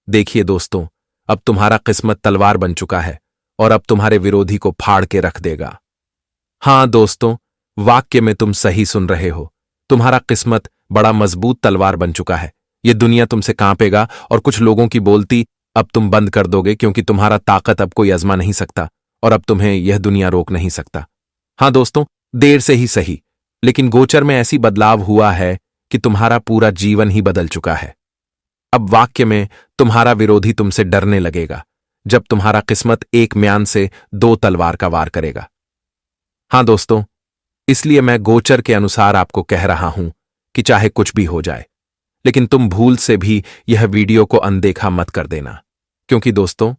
देखिए दोस्तों, अब तुम्हारा किस्मत तलवार बन चुका है और अब तुम्हारे विरोधी को फाड़ के रख देगा। हाँ दोस्तों, वाक्य में तुम सही सुन रहे हो। तुम्हारा किस्मत बड़ा मजबूत तलवार बन चुका है। ये दुनिया तुमसे कांपेगा और कुछ लोगों की बोलती अब तुम बंद कर दोगे, क्योंकि तुम्हारा ताकत अब कोई आजमा नहीं सकता और अब तुम्हें यह दुनिया रोक नहीं सकता। हाँ दोस्तों, देर से ही सही, लेकिन गोचर में ऐसी बदलाव हुआ है कि तुम्हारा पूरा जीवन ही बदल चुका है। अब वाक्य में तुम्हारा विरोधी तुमसे डरने लगेगा जब तुम्हारा किस्मत एक म्यान से दो तलवार का वार करेगा। हाँ दोस्तों, इसलिए मैं गोचर के अनुसार आपको कह रहा हूं कि चाहे कुछ भी हो जाए, लेकिन तुम भूल से भी यह वीडियो को अनदेखा मत कर देना, क्योंकि दोस्तों,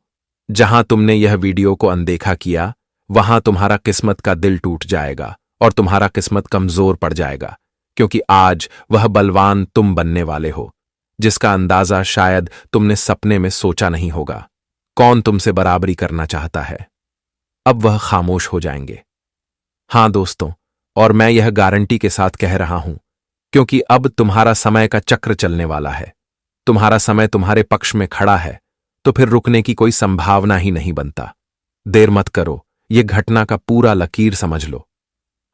जहां तुमने यह वीडियो को अनदेखा किया वहां तुम्हारा किस्मत का दिल टूट जाएगा और तुम्हारा किस्मत कमजोर पड़ जाएगा, क्योंकि आज वह बलवान तुम बनने वाले हो जिसका अंदाजा शायद तुमने सपने में सोचा नहीं होगा। कौन तुमसे बराबरी करना चाहता है, अब वह खामोश हो जाएंगे। हां दोस्तों, और मैं यह गारंटी के साथ कह रहा हूं, क्योंकि अब तुम्हारा समय का चक्र चलने वाला है। तुम्हारा समय तुम्हारे पक्ष में खड़ा है, तो फिर रुकने की कोई संभावना ही नहीं बनता। देर मत करो, यह घटना का पूरा लकीर समझ लो।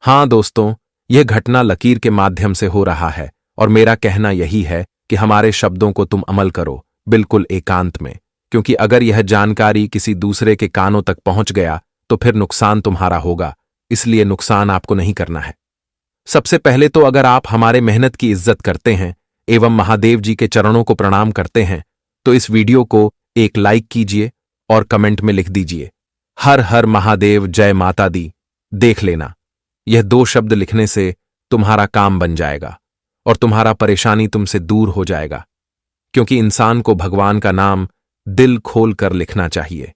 हां दोस्तों, यह घटना लकीर के माध्यम से हो रहा है और मेरा कहना यही है कि हमारे शब्दों को तुम अमल करो, बिल्कुल एकांत में, क्योंकि अगर यह जानकारी किसी दूसरे के कानों तक पहुंच गया तो फिर नुकसान तुम्हारा होगा। इसलिए नुकसान आपको नहीं करना है। सबसे पहले तो अगर आप हमारे मेहनत की इज्जत करते हैं एवं महादेव जी के चरणों को प्रणाम करते हैं तो इस वीडियो को एक लाइक कीजिए और कमेंट में लिख दीजिए, हर हर महादेव जय माता दी। देख लेना, यह 2 शब्द लिखने से तुम्हारा काम बन जाएगा और तुम्हारा परेशानी तुमसे दूर हो जाएगा, क्योंकि इंसान को भगवान का नाम दिल खोल कर लिखना चाहिए।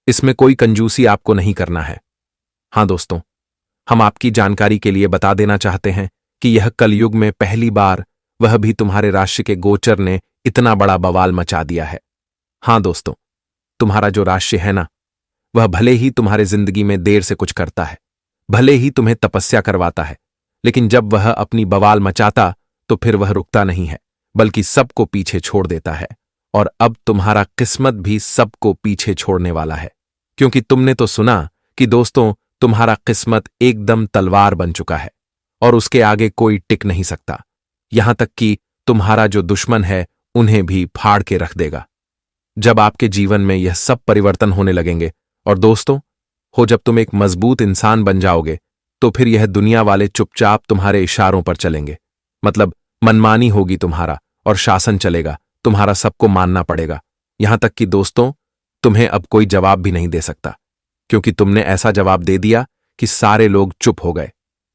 इसमें कोई कंजूसी आपको नहीं करना है। हां दोस्तों, हम आपकी जानकारी के लिए बता देना चाहते हैं कि यह कलयुग में पहली बार, वह भी तुम्हारे राशि के गोचर ने इतना बड़ा बवाल मचा दिया है। हां दोस्तों, तुम्हारा जो राशि है ना, वह भले ही तुम्हारे जिंदगी में देर से कुछ करता है, भले ही तुम्हें तपस्या करवाता है, लेकिन जब वह अपनी बवाल मचाता तो फिर वह रुकता नहीं है, बल्कि सबको पीछे छोड़ देता है। और अब तुम्हारा किस्मत भी सबको पीछे छोड़ने वाला है, क्योंकि तुमने तो सुना कि दोस्तों, तुम्हारा किस्मत एकदम तलवार बन चुका है और उसके आगे कोई टिक नहीं सकता। यहां तक कि तुम्हारा जो दुश्मन है उन्हें भी फाड़ के रख देगा। जब आपके जीवन में यह सब परिवर्तन होने लगेंगे और दोस्तों, जब तुम एक मजबूत इंसान बन जाओगे तो फिर यह दुनिया वाले चुपचाप तुम्हारे इशारों पर चलेंगे। मतलब मनमानी होगी तुम्हारा और शासन चलेगा, तुम्हारा सबको मानना पड़ेगा। यहां तक कि दोस्तों, तुम्हें अब कोई जवाब भी नहीं दे सकता, क्योंकि तुमने ऐसा जवाब दे दिया कि सारे लोग चुप हो गए।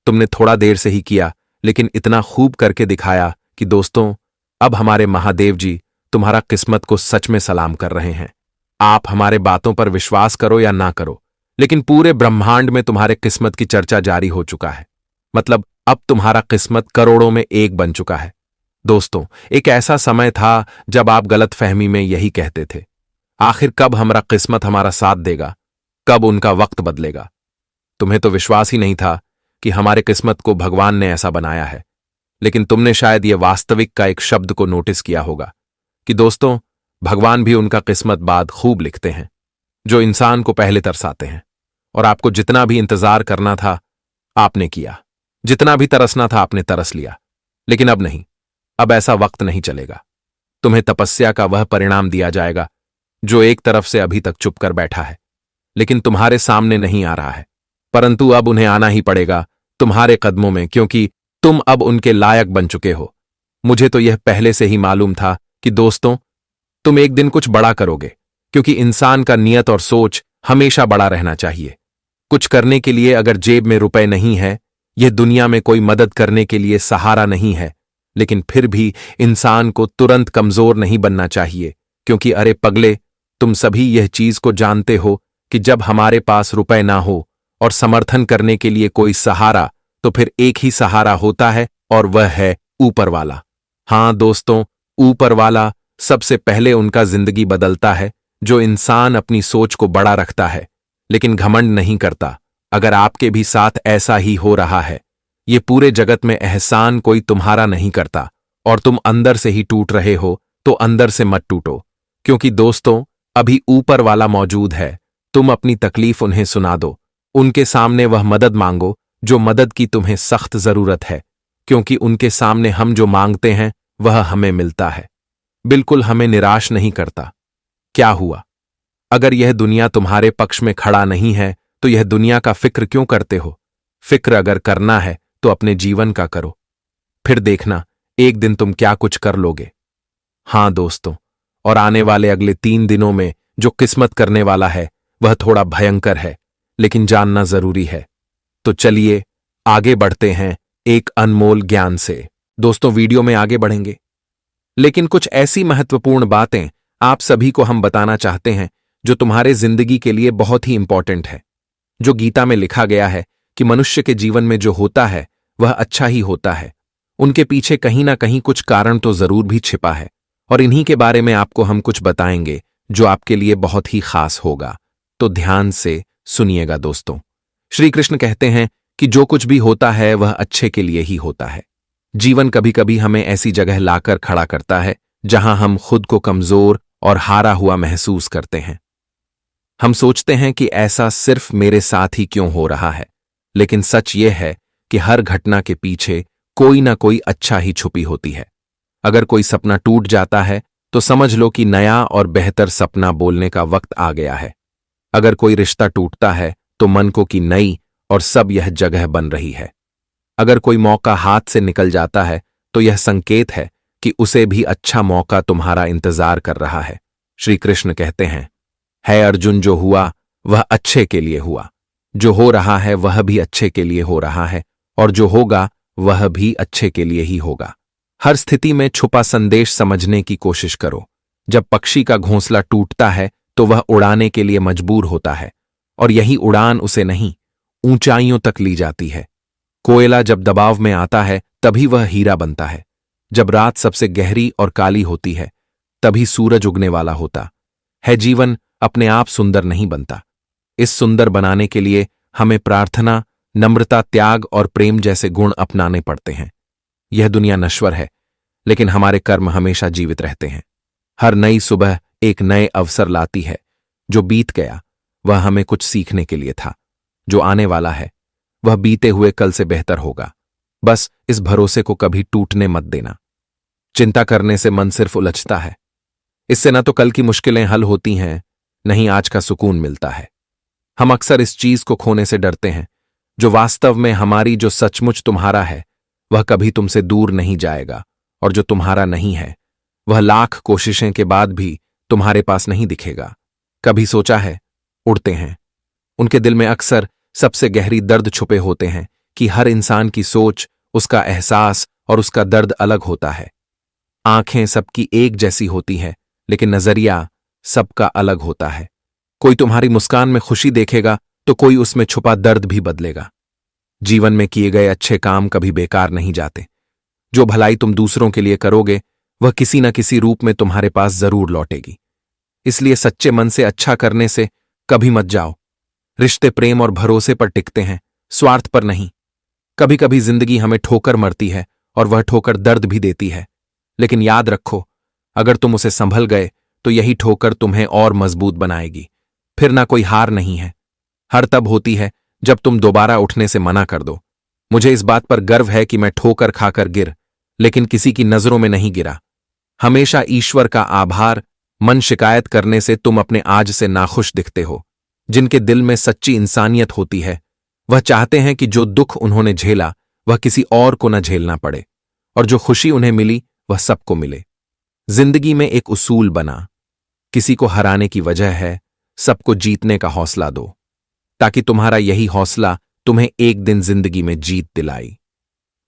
तुमने थोड़ा देर से ही किया, लेकिन इतना खूब करके दिखाया कि दोस्तों, अब हमारे महादेव जी तुम्हारा किस्मत को सच में सलाम कर रहे हैं। आप हमारे बातों पर विश्वास करो या ना करो, लेकिन पूरे ब्रह्मांड में तुम्हारे किस्मत की चर्चा जारी हो चुका है। मतलब अब तुम्हारा किस्मत करोड़ों में एक बन चुका है। दोस्तों, एक ऐसा समय था जब आप गलतफहमी में यही कहते थे, आखिर कब हमारा किस्मत हमारा साथ देगा, कब उनका वक्त बदलेगा। तुम्हें तो विश्वास ही नहीं था कि हमारे किस्मत को भगवान ने ऐसा बनाया है, लेकिन तुमने शायद यह वास्तविक का एक शब्द को नोटिस किया होगा कि दोस्तों, भगवान भी उनका किस्मत बाद खूब लिखते हैं, जो इंसान को पहले तरसाते हैं। और आपको जितना भी इंतजार करना था आपने किया, जितना भी तरसना था आपने तरस लिया, लेकिन अब नहीं, अब ऐसा वक्त नहीं चलेगा। तुम्हें तपस्या का वह परिणाम दिया जाएगा जो एक तरफ से अभी तक चुप कर बैठा है, लेकिन तुम्हारे सामने नहीं आ रहा है, परंतु अब उन्हें आना ही पड़ेगा तुम्हारे कदमों में, क्योंकि तुम अब उनके लायक बन चुके हो। मुझे तो यह पहले से ही मालूम था कि दोस्तों, तुम एक दिन कुछ बड़ा करोगे, क्योंकि इंसान का नियत और सोच हमेशा बड़ा रहना चाहिए। कुछ करने के लिए अगर जेब में रुपए नहीं है, यह दुनिया में कोई मदद करने के लिए सहारा नहीं है, लेकिन फिर भी इंसान को तुरंत कमजोर नहीं बनना चाहिए, क्योंकि अरे पगले, तुम सभी यह चीज को जानते हो कि जब हमारे पास रुपए ना हो और समर्थन करने के लिए कोई सहारा, तो फिर एक ही सहारा होता है और वह है ऊपर वाला। हां दोस्तों, ऊपर वाला सबसे पहले उनका जिंदगी बदलता है जो इंसान अपनी सोच को बड़ा रखता है लेकिन घमंड नहीं करता। अगर आपके भी साथ ऐसा ही हो रहा है, ये पूरे जगत में एहसान कोई तुम्हारा नहीं करता और तुम अंदर से ही टूट रहे हो, तो अंदर से मत टूटो। क्योंकि दोस्तों, अभी ऊपर वाला मौजूद है। तुम अपनी तकलीफ उन्हें सुना दो, उनके सामने वह मदद मांगो जो मदद की तुम्हें सख्त जरूरत है, क्योंकि उनके सामने हम जो मांगते हैं वह हमें मिलता है, बिल्कुल हमें निराश नहीं करता। क्या हुआ? अगर यह दुनिया तुम्हारे पक्ष में खड़ा नहीं है तो यह दुनिया का फिक्र क्यों करते हो? फिक्र अगर करना है तो अपने जीवन का करो, फिर देखना एक दिन तुम क्या कुछ कर लोगे। हां दोस्तों, और आने वाले अगले 3 दिनों में जो किस्मत करने वाला है वह थोड़ा भयंकर है, लेकिन जानना जरूरी है। तो चलिए आगे बढ़ते हैं एक अनमोल ज्ञान से। दोस्तों, वीडियो में आगे बढ़ेंगे, लेकिन कुछ ऐसी महत्वपूर्ण बातें आप सभी को हम बताना चाहते हैं जो तुम्हारे जिंदगी के लिए बहुत ही इंपॉर्टेंट है। जो गीता में लिखा गया है कि मनुष्य के जीवन में जो होता है वह अच्छा ही होता है, उनके पीछे कहीं ना कहीं कुछ कारण तो जरूर भी छिपा है, और इन्हीं के बारे में आपको हम कुछ बताएंगे जो आपके लिए बहुत ही खास होगा। तो ध्यान से सुनिएगा दोस्तों। श्री कृष्ण कहते हैं कि जो कुछ भी होता है वह अच्छे के लिए ही होता है। जीवन कभी कभी हमें ऐसी जगह लाकर खड़ा करता है जहां हम खुद को कमजोर और हारा हुआ महसूस करते हैं। हम सोचते हैं कि ऐसा सिर्फ मेरे साथ ही क्यों हो रहा है, लेकिन सच यह है कि हर घटना के पीछे कोई ना कोई अच्छा ही छुपी होती है। अगर कोई सपना टूट जाता है तो समझ लो कि नया और बेहतर सपना बोलने का वक्त आ गया है। अगर कोई रिश्ता टूटता है तो मन को कि नई और सब यह जगह बन रही है। अगर कोई मौका हाथ से निकल जाता है तो यह संकेत है कि उसे भी अच्छा मौका तुम्हारा इंतजार कर रहा है। श्री कृष्ण कहते हैं, है अर्जुन, जो हुआ वह अच्छे के लिए हुआ, जो हो रहा है वह भी अच्छे के लिए हो रहा है, और जो होगा वह भी अच्छे के लिए ही होगा। हर स्थिति में छुपा संदेश समझने की कोशिश करो। जब पक्षी का घोंसला टूटता है तो वह उड़ाने के लिए मजबूर होता है, और यही उड़ान उसे नहीं ऊंचाइयों तक ली जाती है। कोयला जब दबाव में आता है तभी वह हीरा बनता है। जब रात सबसे गहरी और काली होती है तभी सूरज उगने वाला होता है। जीवन अपने आप सुंदर नहीं बनता। इस सुंदर बनाने के लिए हमें प्रार्थना, नम्रता, त्याग और प्रेम जैसे गुण अपनाने पड़ते हैं। यह दुनिया नश्वर है, लेकिन हमारे कर्म हमेशा जीवित रहते हैं। हर नई सुबह एक नए अवसर लाती है। जो बीत गया वह हमें कुछ सीखने के लिए था, जो आने वाला है वह बीते हुए कल से बेहतर होगा। बस इस भरोसे को कभी टूटने मत देना। चिंता करने से मन सिर्फ उलझता है। इससे न तो कल की मुश्किलें हल होती हैं, नहीं आज का सुकून मिलता है। हम अक्सर इस चीज को खोने से डरते हैं जो वास्तव में हमारी, जो सचमुच तुम्हारा है वह कभी तुमसे दूर नहीं जाएगा, और जो तुम्हारा नहीं है वह लाख कोशिशें के बाद भी तुम्हारे पास नहीं दिखेगा। कभी सोचा है, उड़ते हैं उनके दिल में अक्सर सबसे गहरी दर्द छुपे होते हैं कि हर इंसान की सोच, उसका एहसास और उसका दर्द अलग होता है। आंखें सबकी एक जैसी होती हैं, लेकिन नजरिया सबका अलग होता है। कोई तुम्हारी मुस्कान में खुशी देखेगा तो कोई उसमें छुपा दर्द भी बदलेगा। जीवन में किए गए अच्छे काम कभी बेकार नहीं जाते। जो भलाई तुम दूसरों के लिए करोगे वह किसी न किसी रूप में तुम्हारे पास जरूर लौटेगी। इसलिए सच्चे मन से अच्छा करने से कभी मत जाओ। रिश्ते प्रेम और भरोसे पर टिकते हैं, स्वार्थ पर नहीं। कभी कभी जिंदगी हमें ठोकर मरती है और वह ठोकर दर्द भी देती है, लेकिन याद रखो, अगर तुम उसे संभल गए तो यही ठोकर तुम्हें और मजबूत बनाएगी। फिर ना कोई हार नहीं है। हर तब होती है जब तुम दोबारा उठने से मना कर दो। मुझे इस बात पर गर्व है कि मैं ठोकर खाकर गिर, लेकिन किसी की नजरों में नहीं गिरा। हमेशा ईश्वर का आभार मन शिकायत करने से तुम अपने आज से नाखुश दिखते हो। जिनके दिल में सच्ची इंसानियत होती है वह चाहते हैं कि जो दुख उन्होंने झेला वह किसी और को न झेलना पड़े, और जो खुशी उन्हें मिली वह सबको मिले। जिंदगी में एक उसूल बना, किसी को हराने की वजह है, सबको जीतने का हौसला दो, ताकि तुम्हारा यही हौसला तुम्हें एक दिन जिंदगी में जीत दिलाई।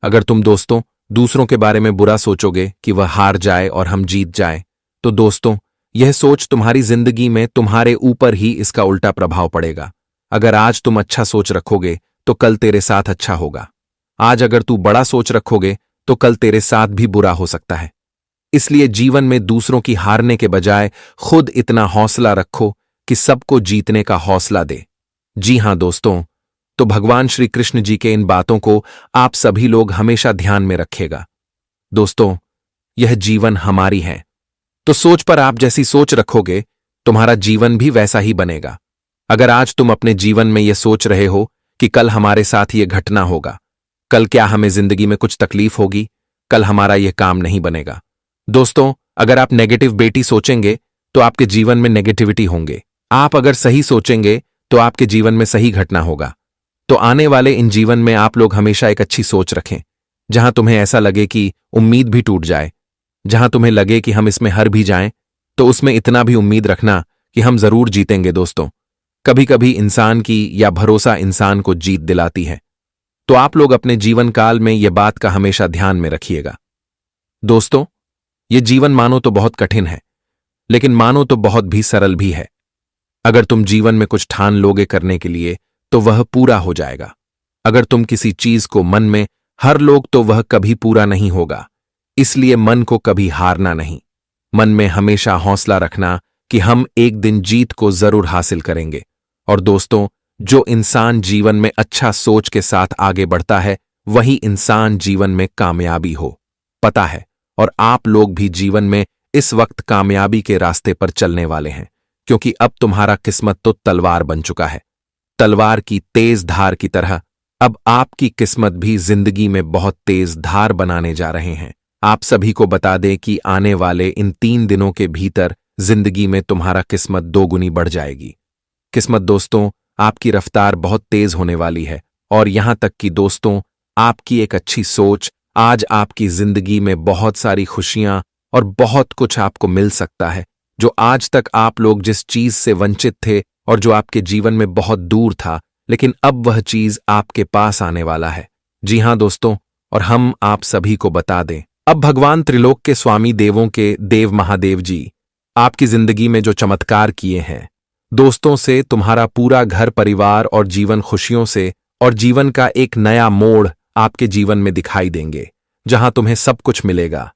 अगर तुम दोस्तों दूसरों के बारे में बुरा सोचोगे कि वह हार जाए और हम जीत जाए, तो दोस्तों यह सोच तुम्हारी जिंदगी में तुम्हारे ऊपर ही इसका उल्टा प्रभाव पड़ेगा। अगर आज तुम अच्छा सोच रखोगे तो कल तेरे साथ अच्छा होगा। आज अगर तू बड़ा सोच रखोगे तो कल तेरे साथ भी बुरा हो सकता है। इसलिए जीवन में दूसरों की हारने के बजाय खुद इतना हौसला रखो कि सबको जीतने का हौसला दे। जी हां दोस्तों, तो भगवान श्री कृष्ण जी के इन बातों को आप सभी लोग हमेशा ध्यान में रखेगा। दोस्तों, यह जीवन हमारी है, तो सोच पर आप जैसी सोच रखोगे तुम्हारा जीवन भी वैसा ही बनेगा। अगर आज तुम अपने जीवन में यह सोच रहे हो कि कल हमारे साथ ये घटना होगा, कल क्या हमें जिंदगी में कुछ तकलीफ होगी, कल हमारा यह काम नहीं बनेगा। दोस्तों, अगर आप नेगेटिव बेटी सोचेंगे तो आपके जीवन में नेगेटिविटी होंगे। आप अगर सही सोचेंगे तो आपके जीवन में सही घटना होगा। तो आने वाले इन जीवन में आप लोग हमेशा एक अच्छी सोच रखें, जहां तुम्हें ऐसा लगे कि उम्मीद भी टूट जाए, जहां तुम्हें लगे कि हम इसमें हार भी जाएं, तो उसमें इतना भी उम्मीद रखना कि हम जरूर जीतेंगे। दोस्तों, कभी कभी इंसान की या भरोसा इंसान को जीत दिलाती है। तो आप लोग अपने जीवन काल में यह बात का हमेशा ध्यान में रखिएगा। दोस्तों, यह जीवन मानो तो बहुत कठिन है, लेकिन मानो तो बहुत भी सरल भी है। अगर तुम जीवन में कुछ ठान लोगे करने के लिए तो वह पूरा हो जाएगा। अगर तुम किसी चीज को मन में हर लोग तो वह कभी पूरा नहीं होगा। इसलिए मन को कभी हारना नहीं, मन में हमेशा हौसला रखना कि हम एक दिन जीत को जरूर हासिल करेंगे। और दोस्तों, जो इंसान जीवन में अच्छा सोच के साथ आगे बढ़ता है वही इंसान जीवन में कामयाबी हो पता है। और आप लोग भी जीवन में इस वक्त कामयाबी के रास्ते पर चलने वाले हैं, क्योंकि अब तुम्हारा किस्मत तो तलवार बन चुका है। तलवार की तेज धार की तरह अब आपकी किस्मत भी जिंदगी में बहुत तेज धार बनाने जा रहे हैं। आप सभी को बता दें कि आने वाले इन 3 दिनों के भीतर जिंदगी में तुम्हारा किस्मत 2 गुनी बढ़ जाएगी। किस्मत दोस्तों, आपकी रफ्तार बहुत तेज होने वाली है। और यहां तक कि दोस्तों, आपकी एक अच्छी सोच आज आपकी जिंदगी में बहुत सारी खुशियां और बहुत कुछ आपको मिल सकता है, जो आज तक आप लोग जिस चीज से वंचित थे और जो आपके जीवन में बहुत दूर था, लेकिन अब वह चीज आपके पास आने वाला है। जी हां दोस्तों, और हम आप सभी को बता दें, अब भगवान त्रिलोक के स्वामी देवों के देव महादेव जी आपकी जिंदगी में जो चमत्कार किए हैं, दोस्तों से तुम्हारा पूरा घर परिवार और जीवन खुशियों से और जीवन का एक नया मोड़ आपके जीवन में दिखाई देंगे, जहां तुम्हें सब कुछ मिलेगा।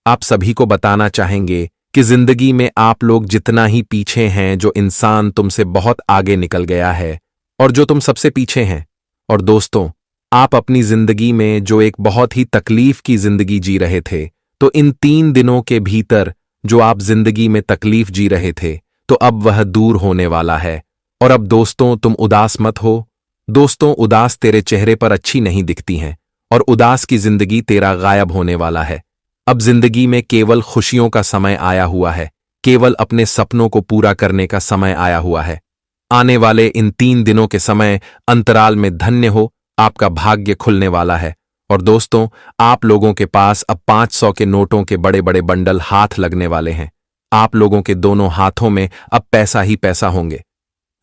आप सभी को बताना चाहेंगे कि जिंदगी में आप लोग जितना ही पीछे हैं, जो इंसान तुमसे बहुत आगे निकल गया है और जो तुम सबसे पीछे हैं। और दोस्तों, आप अपनी जिंदगी में जो एक बहुत ही तकलीफ की जिंदगी जी रहे थे, तो इन 3 दिनों के भीतर जो आप जिंदगी में तकलीफ जी रहे थे, तो अब वह दूर होने वाला है। और अब दोस्तों, तुम उदास मत हो। दोस्तों, उदास तेरे चेहरे पर अच्छी नहीं दिखती हैं और उदास की जिंदगी तेरा गायब होने वाला है। अब जिंदगी में केवल खुशियों का समय आया हुआ है, केवल अपने सपनों को पूरा करने का समय आया हुआ है। आने वाले इन 3 दिनों के समय अंतराल में धन्य हो, आपका भाग्य खुलने वाला है। और दोस्तों, आप लोगों के पास अब 500 के नोटों के बड़े बड़े बंडल हाथ लगने वाले हैं। आप लोगों के दोनों हाथों में अब पैसा ही पैसा होंगे।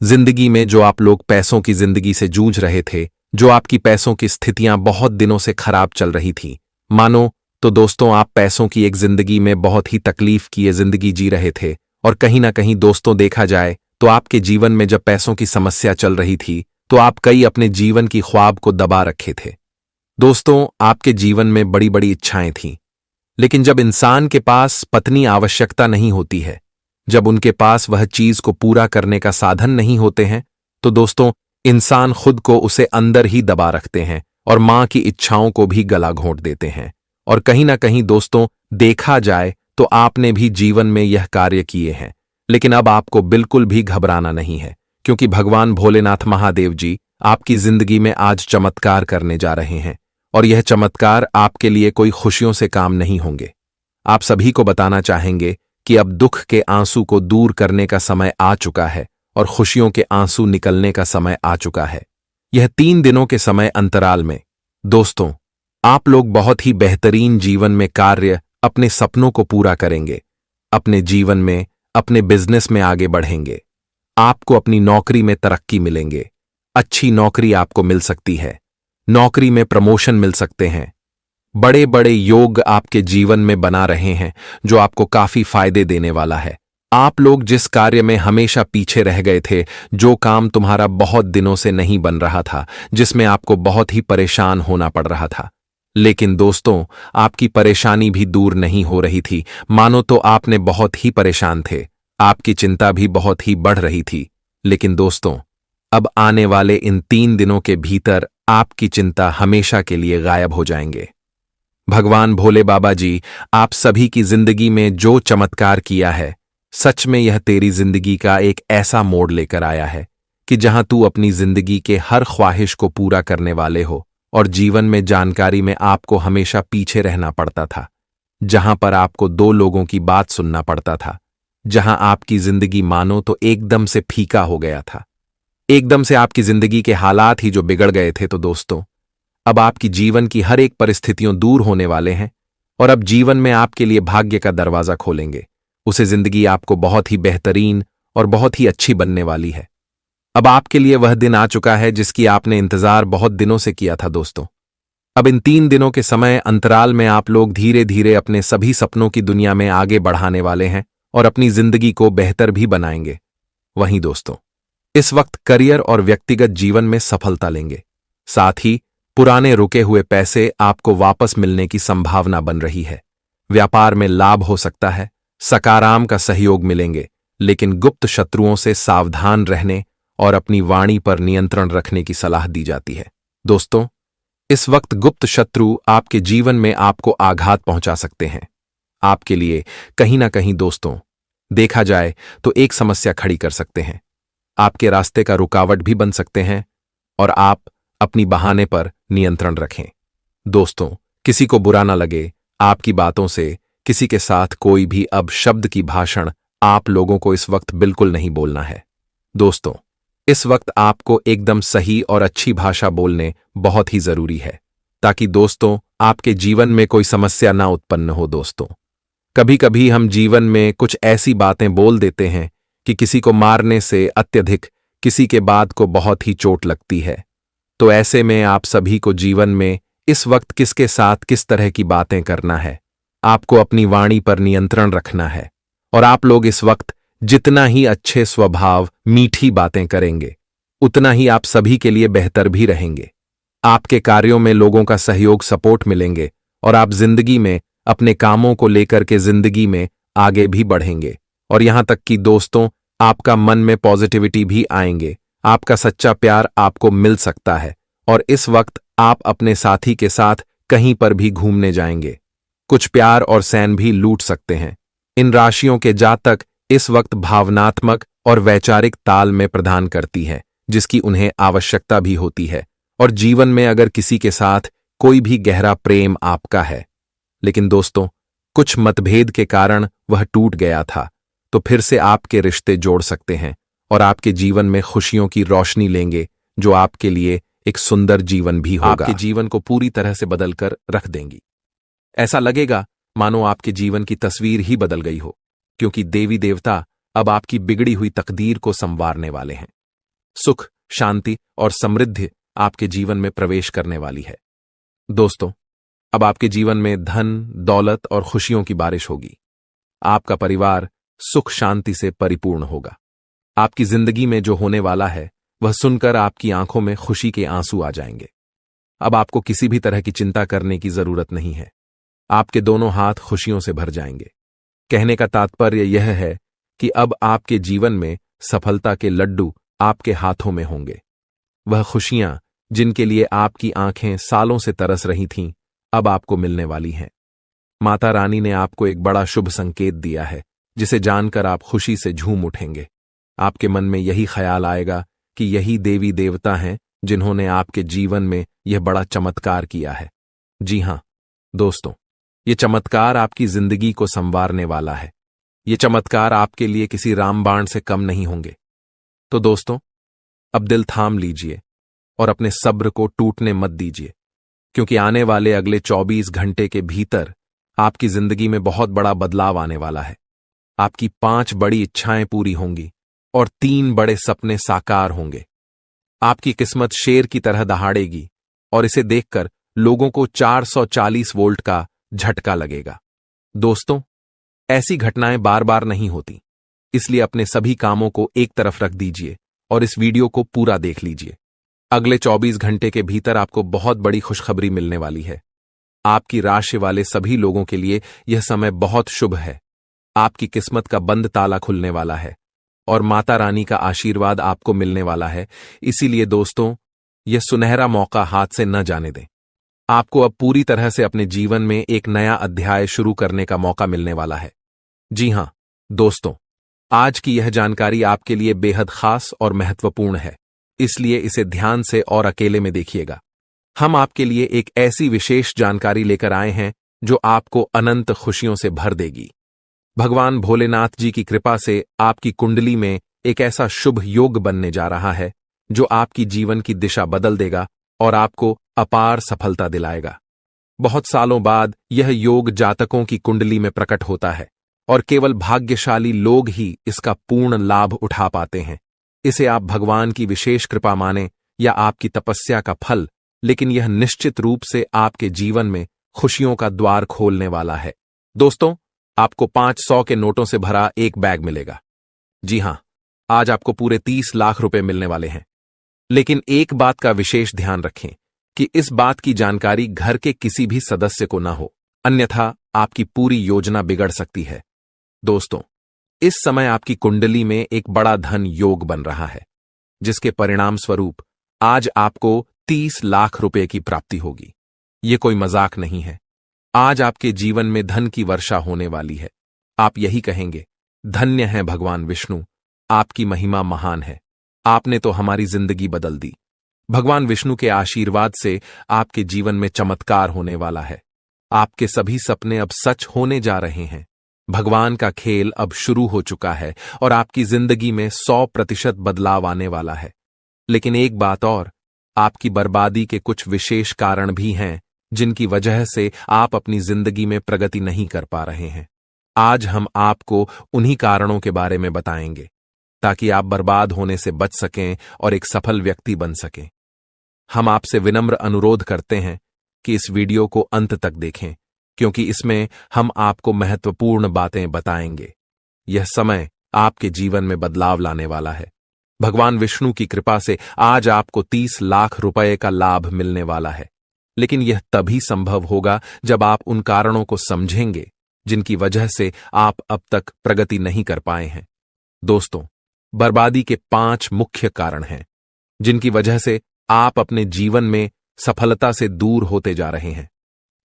जिंदगी में जो आप लोग पैसों की जिंदगी से जूझ रहे थे, जो आपकी पैसों की स्थितियां बहुत दिनों से खराब चल रही थी, मानो तो दोस्तों आप पैसों की एक जिंदगी में बहुत ही तकलीफ की ये जिंदगी जी रहे थे। और कहीं ना कहीं दोस्तों, देखा जाए तो आपके जीवन में जब पैसों की समस्या चल रही थी, तो आप कई अपने जीवन की ख्वाब को दबा रखे थे। दोस्तों, आपके जीवन में बड़ी बड़ी इच्छाएं थीं, लेकिन जब इंसान के पास पत्नी आवश्यकता नहीं होती है, जब उनके पास वह चीज को पूरा करने का साधन नहीं होते हैं, तो दोस्तों इंसान खुद को उसे अंदर ही दबा रखते हैं और मां की इच्छाओं को भी गला घोंट देते हैं। और कहीं ना कहीं दोस्तों, देखा जाए तो आपने भी जीवन में यह कार्य किए हैं, लेकिन अब आपको बिल्कुल भी घबराना नहीं है, क्योंकि भगवान भोलेनाथ महादेव जी आपकी जिंदगी में आज चमत्कार करने जा रहे हैं। और यह चमत्कार आपके लिए कोई खुशियों से काम नहीं होंगे। आप सभी को बताना चाहेंगे कि अब दुख के आंसू को दूर करने का समय आ चुका है और खुशियों के आंसू निकलने का समय आ चुका है। यह 3 दिनों के समय अंतराल में दोस्तों, आप लोग बहुत ही बेहतरीन जीवन में कार्य, अपने सपनों को पूरा करेंगे, अपने जीवन में, अपने बिजनेस में आगे बढ़ेंगे। आपको अपनी नौकरी में तरक्की मिलेंगे, अच्छी नौकरी आपको मिल सकती है, नौकरी में प्रमोशन मिल सकते हैं। बड़े बड़े योग आपके जीवन में बना रहे हैं, जो आपको काफी फायदे देने वाला है। आप लोग जिस कार्य में हमेशा पीछे रह गए थे, जो काम तुम्हारा बहुत दिनों से नहीं बन रहा था, जिसमें आपको बहुत ही परेशान होना पड़ रहा था, लेकिन दोस्तों आपकी परेशानी भी दूर नहीं हो रही थी। मानो तो आपने बहुत ही परेशान थे, आपकी चिंता भी बहुत ही बढ़ रही थी। लेकिन दोस्तों, अब आने वाले इन 3 दिनों के भीतर आपकी चिंता हमेशा के लिए गायब हो जाएंगे। भगवान भोले बाबा जी, आप सभी की जिंदगी में जो चमत्कार किया है, सच में यह तेरी जिंदगी का एक ऐसा मोड़ लेकर आया है कि जहां तू अपनी जिंदगी के हर ख्वाहिश को पूरा करने वाले हो और जीवन में जानकारी में आपको हमेशा पीछे रहना पड़ता था, जहां पर आपको दो लोगों की बात सुनना पड़ता था, जहां आपकी जिंदगी मानो तो एकदम से फीका हो गया था। एकदम से आपकी जिंदगी के हालात ही जो बिगड़ गए थे। तो दोस्तों, अब आपकी जीवन की हर एक परिस्थितियों दूर होने वाले हैं और अब जीवन में आपके लिए भाग्य का दरवाजा खोलेंगे। उसे जिंदगी आपको बहुत ही बेहतरीन और बहुत ही अच्छी बनने वाली है। अब आपके लिए वह दिन आ चुका है जिसकी आपने इंतजार बहुत दिनों से किया था। दोस्तों, अब इन 3 दिनों के समय अंतराल में आप लोग धीरे धीरे अपने सभी सपनों की दुनिया में आगे बढ़ाने वाले हैं और अपनी जिंदगी को बेहतर भी बनाएंगे। वहीं दोस्तों, इस वक्त करियर और व्यक्तिगत जीवन में सफलता लेंगे। साथ ही पुराने रुके हुए पैसे आपको वापस मिलने की संभावना बन रही है। व्यापार में लाभ हो सकता है, सकाराम का सहयोग मिलेंगे, लेकिन गुप्त शत्रुओं से सावधान रहने और अपनी वाणी पर नियंत्रण रखने की सलाह दी जाती है। दोस्तों, इस वक्त गुप्त शत्रु आपके जीवन में आपको आघात पहुंचा सकते हैं। आपके लिए कहीं ना कहीं दोस्तों, देखा जाए तो एक समस्या खड़ी कर सकते हैं, आपके रास्ते का रुकावट भी बन सकते हैं और आप अपनी बहाने पर नियंत्रण रखें। दोस्तों, किसी को बुरा ना लगे, आपकी बातों से किसी के साथ कोई भी अब शब्द की भाषण आप लोगों को इस वक्त बिल्कुल नहीं बोलना है। दोस्तों, इस वक्त आपको एकदम सही और अच्छी भाषा बोलने बहुत ही जरूरी है, ताकि दोस्तों आपके जीवन में कोई समस्या ना उत्पन्न हो। दोस्तों, कभी कभी हम जीवन में कुछ ऐसी बातें बोल देते हैं कि किसी को मारने से अत्यधिक किसी के बाद को बहुत ही चोट लगती है। तो ऐसे में आप सभी को जीवन में इस वक्त किसके साथ किस तरह की बातें करना है, आपको अपनी वाणी पर नियंत्रण रखना है और आप लोग इस वक्त जितना ही अच्छे स्वभाव मीठी बातें करेंगे, उतना ही आप सभी के लिए बेहतर भी रहेंगे। आपके कार्यों में लोगों का सहयोग सपोर्ट मिलेंगे और आप जिंदगी में अपने कामों को लेकर के जिंदगी में आगे भी बढ़ेंगे और यहां तक कि दोस्तों, आपका मन में पॉजिटिविटी भी आएंगे। आपका सच्चा प्यार आपको मिल सकता है और इस वक्त आप अपने साथी के साथ कहीं पर भी घूमने जाएंगे। कुछ प्यार और सैन भी लूट सकते हैं। इन राशियों के जातक इस वक्त भावनात्मक और वैचारिक ताल में प्रदान करती है, जिसकी उन्हें आवश्यकता भी होती है। और जीवन में अगर किसी के साथ कोई भी गहरा प्रेम आपका है, लेकिन दोस्तों कुछ मतभेद के कारण वह टूट गया था, तो फिर से आपके रिश्ते जोड़ सकते हैं और आपके जीवन में खुशियों की रोशनी लेंगे, जो आपके लिए एक सुंदर जीवन भी होगा। आपके जीवन को पूरी तरह से बदलकर रख देंगी। ऐसा लगेगा मानो आपके जीवन की तस्वीर ही बदल गई हो, क्योंकि देवी देवता अब आपकी बिगड़ी हुई तकदीर को संवारने वाले हैं। सुख, शांति और समृद्धि आपके जीवन में प्रवेश करने वाली है। दोस्तों, अब आपके जीवन में धन, दौलत और खुशियों की बारिश होगी। आपका परिवार सुख शांति से परिपूर्ण होगा। आपकी जिंदगी में जो होने वाला है, वह सुनकर आपकी आंखों में खुशी के आंसू आ जाएंगे। अब आपको किसी भी तरह की चिंता करने की जरूरत नहीं है। आपके दोनों हाथ खुशियों से भर जाएंगे। कहने का तात्पर्य यह है कि अब आपके जीवन में सफलता के लड्डू आपके हाथों में होंगे। वह खुशियां जिनके लिए आपकी आंखें सालों से तरस रही थीं, अब आपको मिलने वाली हैं। माता रानी ने आपको एक बड़ा शुभ संकेत दिया है, जिसे जानकर आप खुशी से झूम उठेंगे। आपके मन में यही ख्याल आएगा कि यही देवी देवता हैं जिन्होंने आपके जीवन में यह बड़ा चमत्कार किया है। जी हां दोस्तों, ये चमत्कार आपकी जिंदगी को संवारने वाला है। ये चमत्कार आपके लिए किसी रामबाण से कम नहीं होंगे। तो दोस्तों, अब दिल थाम लीजिए और अपने सब्र को टूटने मत दीजिए, क्योंकि आने वाले अगले 24 घंटे के भीतर आपकी जिंदगी में बहुत बड़ा बदलाव आने वाला है। आपकी 5 बड़ी इच्छाएं पूरी होंगी और 3 बड़े सपने साकार होंगे। आपकी किस्मत शेर की तरह दहाड़ेगी और इसे देखकर लोगों को 440 वोल्ट का झटका लगेगा। दोस्तों, ऐसी घटनाएं बार बार नहीं होती, इसलिए अपने सभी कामों को एक तरफ रख दीजिए और इस वीडियो को पूरा देख लीजिए। अगले 24 घंटे के भीतर आपको बहुत बड़ी खुशखबरी मिलने वाली है। आपकी राशि वाले सभी लोगों के लिए यह समय बहुत शुभ है। आपकी किस्मत का बंद ताला खुलने वाला है और माता रानी का आशीर्वाद आपको मिलने वाला है। इसीलिए दोस्तों, यह सुनहरा मौका हाथ से न जाने दें। आपको अब पूरी तरह से अपने जीवन में एक नया अध्याय शुरू करने का मौका मिलने वाला है। जी हां दोस्तों, आज की यह जानकारी आपके लिए बेहद खास और महत्वपूर्ण है, इसलिए इसे ध्यान से और अकेले में देखिएगा। हम आपके लिए एक ऐसी विशेष जानकारी लेकर आए हैं जो आपको अनंत खुशियों से भर देगी। भगवान भोलेनाथ जी की कृपा से आपकी कुंडली में एक ऐसा शुभ योग बनने जा रहा है जो आपकी जीवन की दिशा बदल देगा और आपको अपार सफलता दिलाएगा। बहुत सालों बाद यह योग जातकों की कुंडली में प्रकट होता है और केवल भाग्यशाली लोग ही इसका पूर्ण लाभ उठा पाते हैं। इसे आप भगवान की विशेष कृपा माने या आपकी तपस्या का फल, लेकिन यह निश्चित रूप से आपके जीवन में खुशियों का द्वार खोलने वाला है। दोस्तों, आपको 500 के नोटों से भरा एक बैग मिलेगा। जी हां, आज आपको पूरे 30 लाख रुपए मिलने वाले हैं। लेकिन एक बात का विशेष ध्यान रखें कि इस बात की जानकारी घर के किसी भी सदस्य को ना हो, अन्यथा आपकी पूरी योजना बिगड़ सकती है। दोस्तों, इस समय आपकी कुंडली में एक बड़ा धन योग बन रहा है, जिसके परिणाम स्वरूप आज आपको 30 लाख रुपए की प्राप्ति होगी। ये कोई मजाक नहीं है। आज आपके जीवन में धन की वर्षा होने वाली है। आप यही कहेंगे, धन्य है भगवान विष्णु, आपकी महिमा महान है, आपने तो हमारी जिंदगी बदल दी। भगवान विष्णु के आशीर्वाद से आपके जीवन में चमत्कार होने वाला है। आपके सभी सपने अब सच होने जा रहे हैं। भगवान का खेल अब शुरू हो चुका है और आपकी जिंदगी में 100% बदलाव आने वाला है। लेकिन एक बात और, आपकी बर्बादी के कुछ विशेष कारण भी हैं जिनकी वजह से आप अपनी जिंदगी में प्रगति नहीं कर पा रहे हैं। आज हम आपको उन्हीं कारणों के बारे में बताएंगे ताकि आप बर्बाद होने से बच सकें और एक सफल व्यक्ति बन सकें। हम आपसे विनम्र अनुरोध करते हैं कि इस वीडियो को अंत तक देखें, क्योंकि इसमें हम आपको महत्वपूर्ण बातें बताएंगे। यह समय आपके जीवन में बदलाव लाने वाला है। भगवान विष्णु की कृपा से आज आपको 30 लाख रुपए का लाभ मिलने वाला है, लेकिन यह तभी संभव होगा जब आप उन कारणों को समझेंगे जिनकी वजह से आप अब तक प्रगति नहीं कर पाए हैं। दोस्तों, बर्बादी के 5 मुख्य कारण हैं जिनकी वजह से आप अपने जीवन में सफलता से दूर होते जा रहे हैं।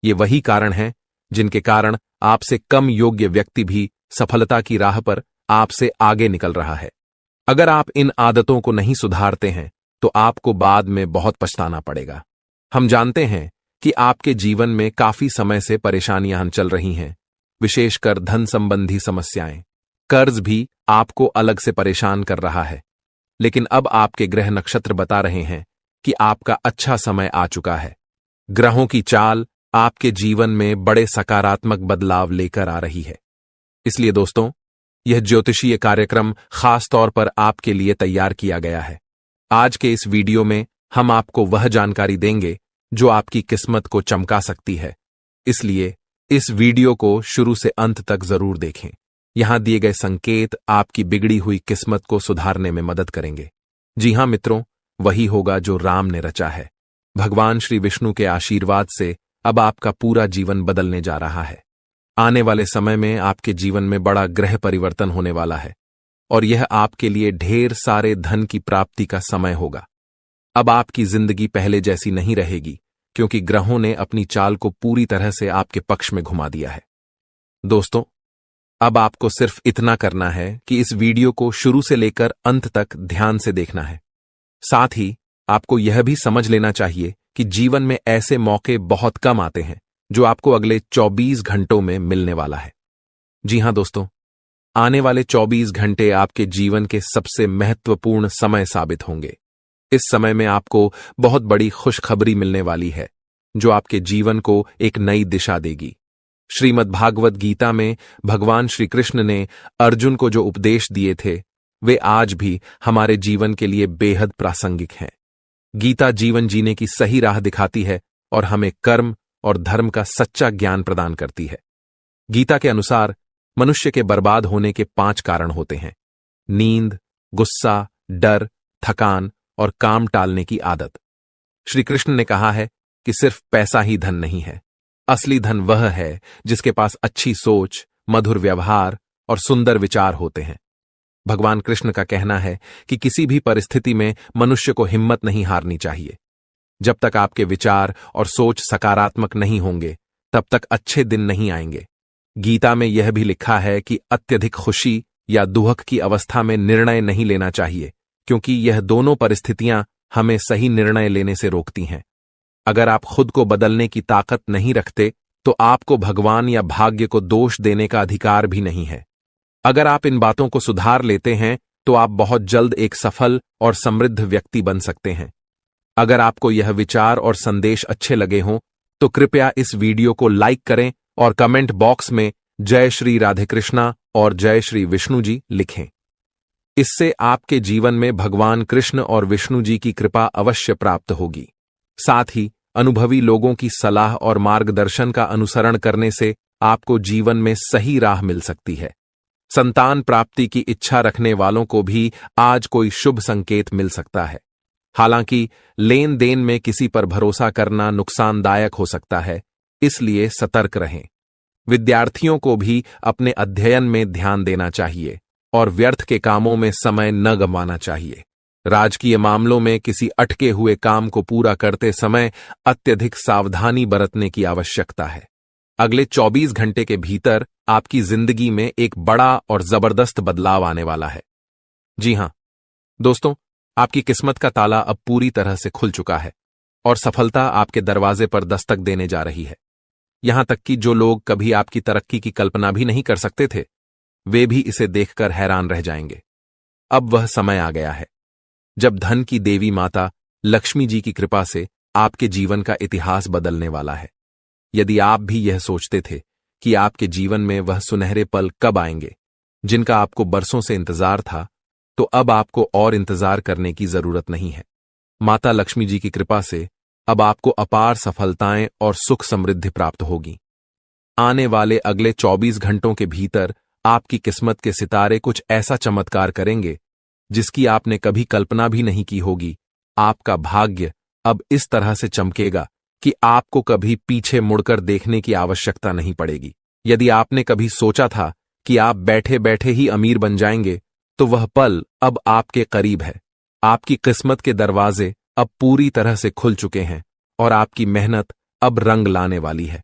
ये वही कारण हैं जिनके कारण आपसे कम योग्य व्यक्ति भी सफलता की राह पर आपसे आगे निकल रहा है। अगर आप इन आदतों को नहीं सुधारते हैं तो आपको बाद में बहुत पछताना पड़ेगा। हम जानते हैं कि आपके जीवन में काफी समय से परेशानियां चल रही हैं, विशेषकर धन संबंधी समस्याएं। कर्ज भी आपको अलग से परेशान कर रहा है, लेकिन अब आपके ग्रह नक्षत्र बता रहे हैं कि आपका अच्छा समय आ चुका है। ग्रहों की चाल आपके जीवन में बड़े सकारात्मक बदलाव लेकर आ रही है। इसलिए दोस्तों, यह ज्योतिषीय कार्यक्रम खास तौर पर आपके लिए तैयार किया गया है। आज के इस वीडियो में हम आपको वह जानकारी देंगे जो आपकी किस्मत को चमका सकती है। इसलिए इस वीडियो को शुरू से अंत तक जरूर देखें। यहां दिए गए संकेत आपकी बिगड़ी हुई किस्मत को सुधारने में मदद करेंगे। जी हां मित्रों, वही होगा जो राम ने रचा है। भगवान श्री विष्णु के आशीर्वाद से अब आपका पूरा जीवन बदलने जा रहा है। आने वाले समय में आपके जीवन में बड़ा ग्रह परिवर्तन होने वाला है और यह आपके लिए ढेर सारे धन की प्राप्ति का समय होगा। अब आपकी जिंदगी पहले जैसी नहीं रहेगी, क्योंकि ग्रहों ने अपनी चाल को पूरी तरह से आपके पक्ष में घुमा दिया है। दोस्तों, अब आपको सिर्फ इतना करना है कि इस वीडियो को शुरू से लेकर अंत तक ध्यान से देखना है। साथ ही आपको यह भी समझ लेना चाहिए कि जीवन में ऐसे मौके बहुत कम आते हैं जो आपको अगले 24 घंटों में मिलने वाला है। जी हां दोस्तों, आने वाले 24 घंटे आपके जीवन के सबसे महत्वपूर्ण समय साबित होंगे। इस समय में आपको बहुत बड़ी खुशखबरी मिलने वाली है जो आपके जीवन को एक नई दिशा देगी। श्रीमद् भागवत गीता में भगवान श्री कृष्ण ने अर्जुन को जो उपदेश दिए थे, वे आज भी हमारे जीवन के लिए बेहद प्रासंगिक हैं। गीता जीवन जीने की सही राह दिखाती है और हमें कर्म और धर्म का सच्चा ज्ञान प्रदान करती है। गीता के अनुसार मनुष्य के बर्बाद होने के 5 कारण होते हैं: नींद, गुस्सा, डर, थकान और काम टालने की आदत। श्री कृष्ण ने कहा है कि सिर्फ पैसा ही धन नहीं है। असली धन वह है जिसके पास अच्छी सोच, मधुर व्यवहार और सुंदर विचार होते हैं। भगवान कृष्ण का कहना है कि किसी भी परिस्थिति में मनुष्य को हिम्मत नहीं हारनी चाहिए। जब तक आपके विचार और सोच सकारात्मक नहीं होंगे तब तक अच्छे दिन नहीं आएंगे। गीता में यह भी लिखा है कि अत्यधिक खुशी या दुख की अवस्था में निर्णय नहीं लेना चाहिए, क्योंकि यह दोनों परिस्थितियां हमें सही निर्णय लेने से रोकती हैं। अगर आप खुद को बदलने की ताकत नहीं रखते तो आपको भगवान या भाग्य को दोष देने का अधिकार भी नहीं है। अगर आप इन बातों को सुधार लेते हैं तो आप बहुत जल्द एक सफल और समृद्ध व्यक्ति बन सकते हैं। अगर आपको यह विचार और संदेश अच्छे लगे हों तो कृपया इस वीडियो को लाइक करें और कमेंट बॉक्स में जय श्री राधे कृष्णा और जय श्री विष्णु जी लिखें। इससे आपके जीवन में भगवान कृष्ण और विष्णु जी की कृपा अवश्य प्राप्त होगी। साथ ही अनुभवी लोगों की सलाह और मार्गदर्शन का अनुसरण करने से आपको जीवन में सही राह मिल सकती है। संतान प्राप्ति की इच्छा रखने वालों को भी आज कोई शुभ संकेत मिल सकता है। हालांकि लेन देन में किसी पर भरोसा करना नुकसानदायक हो सकता है, इसलिए सतर्क रहें। विद्यार्थियों को भी अपने अध्ययन में ध्यान देना चाहिए और व्यर्थ के कामों में समय न गंवाना चाहिए। राजकीय मामलों में किसी अटके हुए काम को पूरा करते समय अत्यधिक सावधानी बरतने की आवश्यकता है। अगले 24 घंटे के भीतर आपकी जिंदगी में एक बड़ा और जबरदस्त बदलाव आने वाला है। जी हां दोस्तों, आपकी किस्मत का ताला अब पूरी तरह से खुल चुका है और सफलता आपके दरवाजे पर दस्तक देने जा रही है। यहां तक कि जो लोग कभी आपकी तरक्की की कल्पना भी नहीं कर सकते थे, वे भी इसे देखकर हैरान रह जाएंगे। अब वह समय आ गया है जब धन की देवी माता लक्ष्मी जी की कृपा से आपके जीवन का इतिहास बदलने वाला है। यदि आप भी यह सोचते थे कि आपके जीवन में वह सुनहरे पल कब आएंगे जिनका आपको बरसों से इंतजार था, तो अब आपको और इंतजार करने की जरूरत नहीं है। माता लक्ष्मी जी की कृपा से अब आपको अपार सफलताएं और सुख समृद्धि प्राप्त होगी। आने वाले अगले 24 घंटों के भीतर आपकी किस्मत के सितारे कुछ ऐसा चमत्कार करेंगे जिसकी आपने कभी कल्पना भी नहीं की होगी। आपका भाग्य अब इस तरह से चमकेगा कि आपको कभी पीछे मुड़कर देखने की आवश्यकता नहीं पड़ेगी। यदि आपने कभी सोचा था कि आप बैठे बैठे ही अमीर बन जाएंगे, तो वह पल अब आपके करीब है। आपकी किस्मत के दरवाजे अब पूरी तरह से खुल चुके हैं और आपकी मेहनत अब रंग लाने वाली है।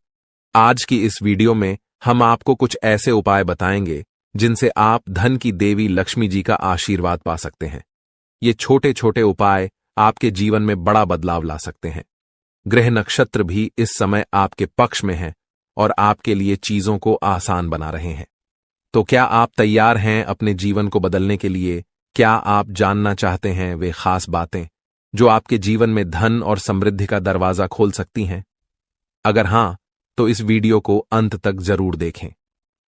आज की इस वीडियो में हम आपको कुछ ऐसे उपाय बताएंगे जिनसे आप धन की देवी लक्ष्मी जी का आशीर्वाद पा सकते हैं। ये छोटे छोटे उपाय आपके जीवन में बड़ा बदलाव ला सकते हैं। ग्रह नक्षत्र भी इस समय आपके पक्ष में हैं और आपके लिए चीजों को आसान बना रहे हैं। तो क्या आप तैयार हैं अपने जीवन को बदलने के लिए? क्या आप जानना चाहते हैं वे खास बातें जो आपके जीवन में धन और समृद्धि का दरवाजा खोल सकती हैं? अगर हां, तो इस वीडियो को अंत तक जरूर देखें।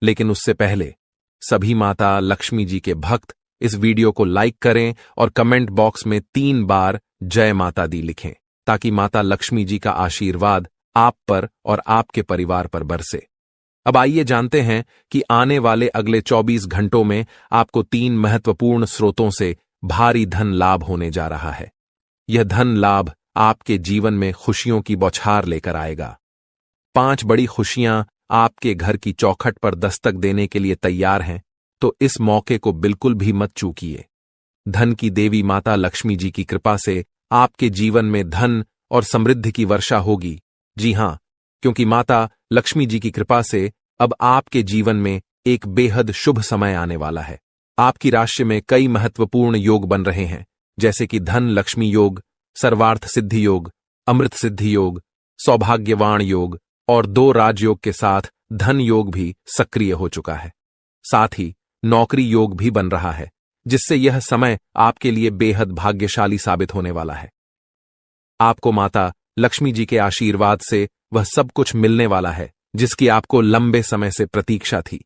लेकिन उससे पहले सभी माता लक्ष्मी जी के भक्त इस वीडियो को लाइक करें और कमेंट बॉक्स में 3 बार जय माता दी लिखें, ताकि माता लक्ष्मी जी का आशीर्वाद आप पर और आपके परिवार पर बरसे। अब आइए जानते हैं कि आने वाले अगले 24 घंटों में आपको 3 महत्वपूर्ण स्रोतों से भारी धन लाभ होने जा रहा है। यह धन लाभ आपके जीवन में खुशियों की बौछार लेकर आएगा। 5 बड़ी खुशियां आपके घर की चौखट पर दस्तक देने के लिए तैयार हैं, तो इस मौके को बिल्कुल भी मत चूकिए। धन की देवी माता लक्ष्मी जी की कृपा से आपके जीवन में धन और समृद्धि की वर्षा होगी। जी हां, क्योंकि माता लक्ष्मी जी की कृपा से अब आपके जीवन में एक बेहद शुभ समय आने वाला है। आपकी राशि में कई महत्वपूर्ण योग बन रहे हैं, जैसे कि धन लक्ष्मी योग, सर्वार्थ सिद्धि योग, अमृत सिद्धि योग, सौभाग्यवान योग और 2 राजयोग के साथ धन योग भी सक्रिय हो चुका है। साथ ही नौकरी योग भी बन रहा है, जिससे यह समय आपके लिए बेहद भाग्यशाली साबित होने वाला है। आपको माता लक्ष्मी जी के आशीर्वाद से वह सब कुछ मिलने वाला है जिसकी आपको लंबे समय से प्रतीक्षा थी।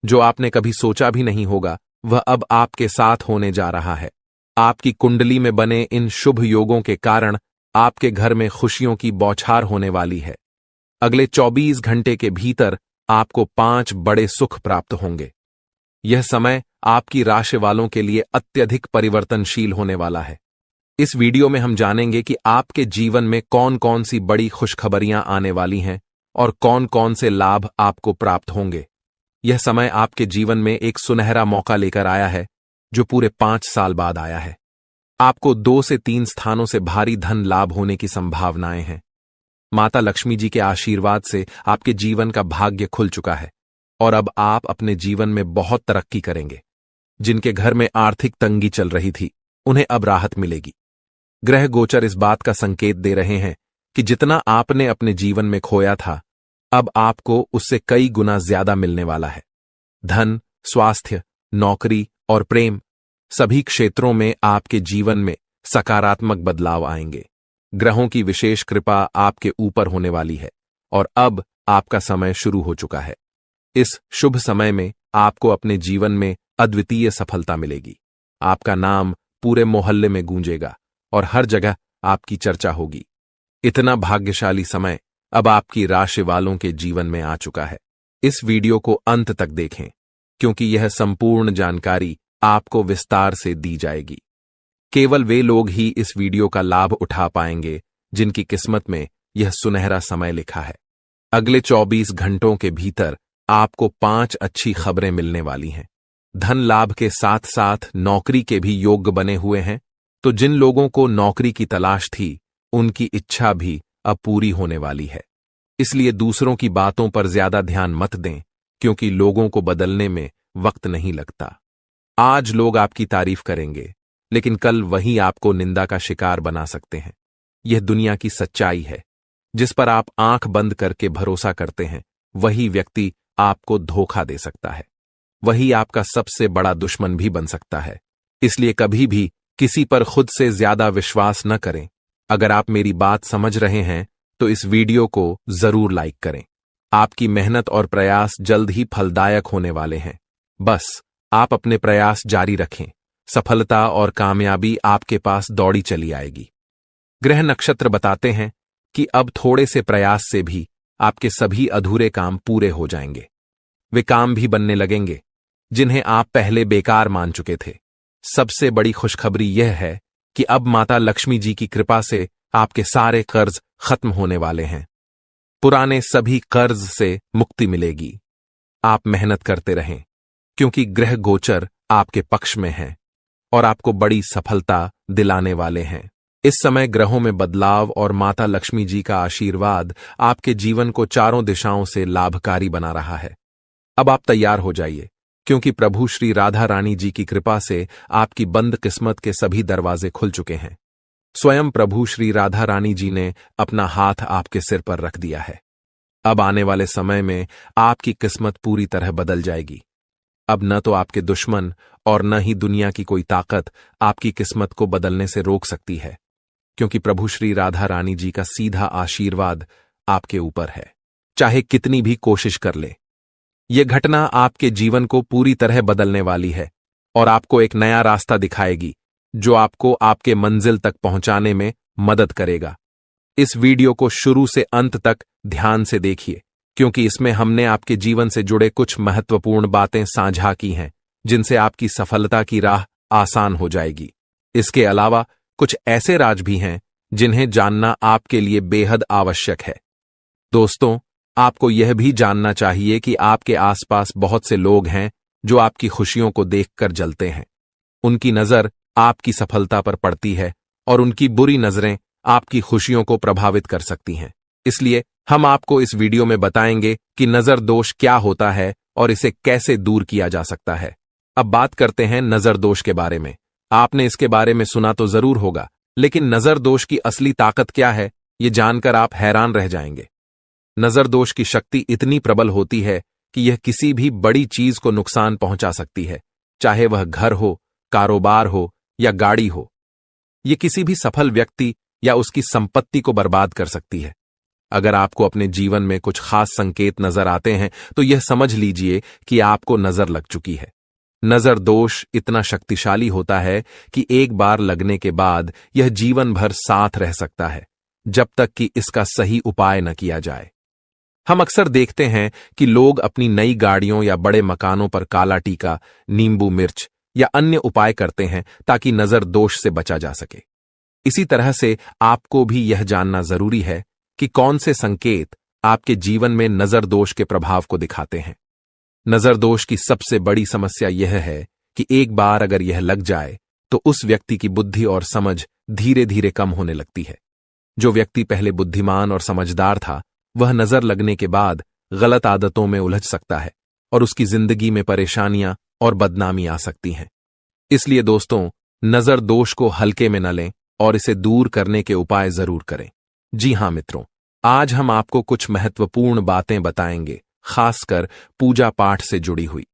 जो आपने कभी सोचा भी नहीं होगा, वह अब आपके साथ होने जा रहा है। आपकी कुंडली में बने इन शुभ योगों के कारण आपके घर में खुशियों की बौछार होने वाली है। अगले 24 घंटे के भीतर आपको 5 बड़े सुख प्राप्त होंगे। यह समय आपकी राशि वालों के लिए अत्यधिक परिवर्तनशील होने वाला है। इस वीडियो में हम जानेंगे कि आपके जीवन में कौन कौन सी बड़ी खुशखबरियां आने वाली हैं और कौन कौन से लाभ आपको प्राप्त होंगे। यह समय आपके जीवन में एक सुनहरा मौका लेकर आया है जो पूरे 5 साल बाद आया है। आपको 2 से 3 स्थानों से भारी धन लाभ होने की संभावनाएं हैं। माता लक्ष्मी जी के आशीर्वाद से आपके जीवन का भाग्य खुल चुका है और अब आप अपने जीवन में बहुत तरक्की करेंगे। जिनके घर में आर्थिक तंगी चल रही थी, उन्हें अब राहत मिलेगी। ग्रह गोचर इस बात का संकेत दे रहे हैं कि जितना आपने अपने जीवन में खोया था, अब आपको उससे कई गुना ज्यादा मिलने वाला है। धन, स्वास्थ्य, नौकरी और प्रेम, सभी क्षेत्रों में आपके जीवन में सकारात्मक बदलाव आएंगे। ग्रहों की विशेष कृपा आपके ऊपर होने वाली है और अब आपका समय शुरू हो चुका है। इस शुभ समय में आपको अपने जीवन में अद्वितीय सफलता मिलेगी। आपका नाम पूरे मोहल्ले में गूंजेगा और हर जगह आपकी चर्चा होगी। इतना भाग्यशाली समय अब आपकी राशि वालों के जीवन में आ चुका है। इस वीडियो को अंत तक देखें, क्योंकि यह संपूर्ण जानकारी आपको विस्तार से दी जाएगी। केवल वे लोग ही इस वीडियो का लाभ उठा पाएंगे जिनकी किस्मत में यह सुनहरा समय लिखा है। अगले 24 घंटों के भीतर आपको 5 अच्छी खबरें मिलने वाली हैं। धन लाभ के साथ साथ नौकरी के भी योग बने हुए हैं, तो जिन लोगों को नौकरी की तलाश थी, उनकी इच्छा भी अब पूरी होने वाली है। इसलिए दूसरों की बातों पर ज्यादा ध्यान मत दें, क्योंकि लोगों को बदलने में वक्त नहीं लगता। आज लोग आपकी तारीफ करेंगे, लेकिन कल वही आपको निंदा का शिकार बना सकते हैं। यह दुनिया की सच्चाई है। जिस पर आप आंख बंद करके भरोसा करते हैं, वही व्यक्ति आपको धोखा दे सकता है। वही आपका सबसे बड़ा दुश्मन भी बन सकता है। इसलिए कभी भी किसी पर खुद से ज्यादा विश्वास न करें। अगर आप मेरी बात समझ रहे हैं तो इस वीडियो को जरूर लाइक करें। आपकी मेहनत और प्रयास जल्द ही फलदायक होने वाले हैं। बस आप अपने प्रयास जारी रखें। सफलता और कामयाबी आपके पास दौड़ी चली आएगी। ग्रह नक्षत्र बताते हैं कि अब थोड़े से प्रयास से भी आपके सभी अधूरे काम पूरे हो जाएंगे। वे काम भी बनने लगेंगे जिन्हें आप पहले बेकार मान चुके थे। सबसे बड़ी खुशखबरी यह है कि अब माता लक्ष्मी जी की कृपा से आपके सारे कर्ज खत्म होने वाले हैं। पुराने सभी कर्ज से मुक्ति मिलेगी। आप मेहनत करते रहें, क्योंकि ग्रह गोचर आपके पक्ष में हैं और आपको बड़ी सफलता दिलाने वाले हैं। इस समय ग्रहों में बदलाव और माता लक्ष्मी जी का आशीर्वाद आपके जीवन को चारों दिशाओं से लाभकारी बना रहा है। अब आप तैयार हो जाइए, क्योंकि प्रभु श्री राधा रानी जी की कृपा से आपकी बंद किस्मत के सभी दरवाजे खुल चुके हैं। स्वयं प्रभु श्री राधा रानी जी ने अपना हाथ आपके सिर पर रख दिया है। अब आने वाले समय में आपकी किस्मत पूरी तरह बदल जाएगी। अब न तो आपके दुश्मन और न ही दुनिया की कोई ताकत आपकी किस्मत को बदलने से रोक सकती है, क्योंकि प्रभु श्री राधा रानी जी का सीधा आशीर्वाद आपके ऊपर है। चाहे कितनी भी कोशिश कर ले, यह घटना आपके जीवन को पूरी तरह बदलने वाली है और आपको एक नया रास्ता दिखाएगी, जो आपको आपके मंजिल तक पहुंचाने में मदद करेगा। इस वीडियो को शुरू से अंत तक ध्यान से देखिए, क्योंकि इसमें हमने आपके जीवन से जुड़े कुछ महत्वपूर्ण बातें साझा की हैं, जिनसे आपकी सफलता की राह आसान हो जाएगी। इसके अलावा कुछ ऐसे राज भी हैं जिन्हें जानना आपके लिए बेहद आवश्यक है। दोस्तों, आपको यह भी जानना चाहिए कि आपके आसपास बहुत से लोग हैं जो आपकी खुशियों को देखकर जलते हैं। उनकी नजर आपकी सफलता पर पड़ती है और उनकी बुरी नजरें आपकी खुशियों को प्रभावित कर सकती हैं। इसलिए हम आपको इस वीडियो में बताएंगे कि नजर दोष क्या होता है और इसे कैसे दूर किया जा सकता है। अब बात करते हैं नजर दोष के बारे में। आपने इसके बारे में सुना तो जरूर होगा, लेकिन नजर दोष की असली ताकत क्या है, ये जानकर आप हैरान रह जाएंगे। नजर दोष की शक्ति इतनी प्रबल होती है कि यह किसी भी बड़ी चीज को नुकसान पहुंचा सकती है, चाहे वह घर हो, कारोबार हो या गाड़ी हो। यह किसी भी सफल व्यक्ति या उसकी संपत्ति को बर्बाद कर सकती है। अगर आपको अपने जीवन में कुछ खास संकेत नजर आते हैं तो यह समझ लीजिए कि आपको नजर लग चुकी है। नजर दोष इतना शक्तिशाली होता है कि एक बार लगने के बाद यह जीवन भर साथ रह सकता है, जब तक कि इसका सही उपाय न किया जाए। हम अक्सर देखते हैं कि लोग अपनी नई गाड़ियों या बड़े मकानों पर काला टीका, नींबू मिर्च या अन्य उपाय करते हैं ताकि नजर दोष से बचा जा सके। इसी तरह से आपको भी यह जानना जरूरी है कि कौन से संकेत आपके जीवन में नजर दोष के प्रभाव को दिखाते हैं। नजर दोष की सबसे बड़ी समस्या यह है कि एक बार अगर यह लग जाए तो उस व्यक्ति की बुद्धि और समझ धीरे धीरे कम होने लगती है। जो व्यक्ति पहले बुद्धिमान और समझदार था, वह नजर लगने के बाद गलत आदतों में उलझ सकता है और उसकी जिंदगी में परेशानियां और बदनामी आ सकती हैं। इसलिए दोस्तों, नजर दोष को हल्के में न लें और इसे दूर करने के उपाय जरूर करें। जी हां मित्रों, आज हम आपको कुछ महत्वपूर्ण बातें बताएंगे, खासकर पूजा पाठ से जुड़ी हुई।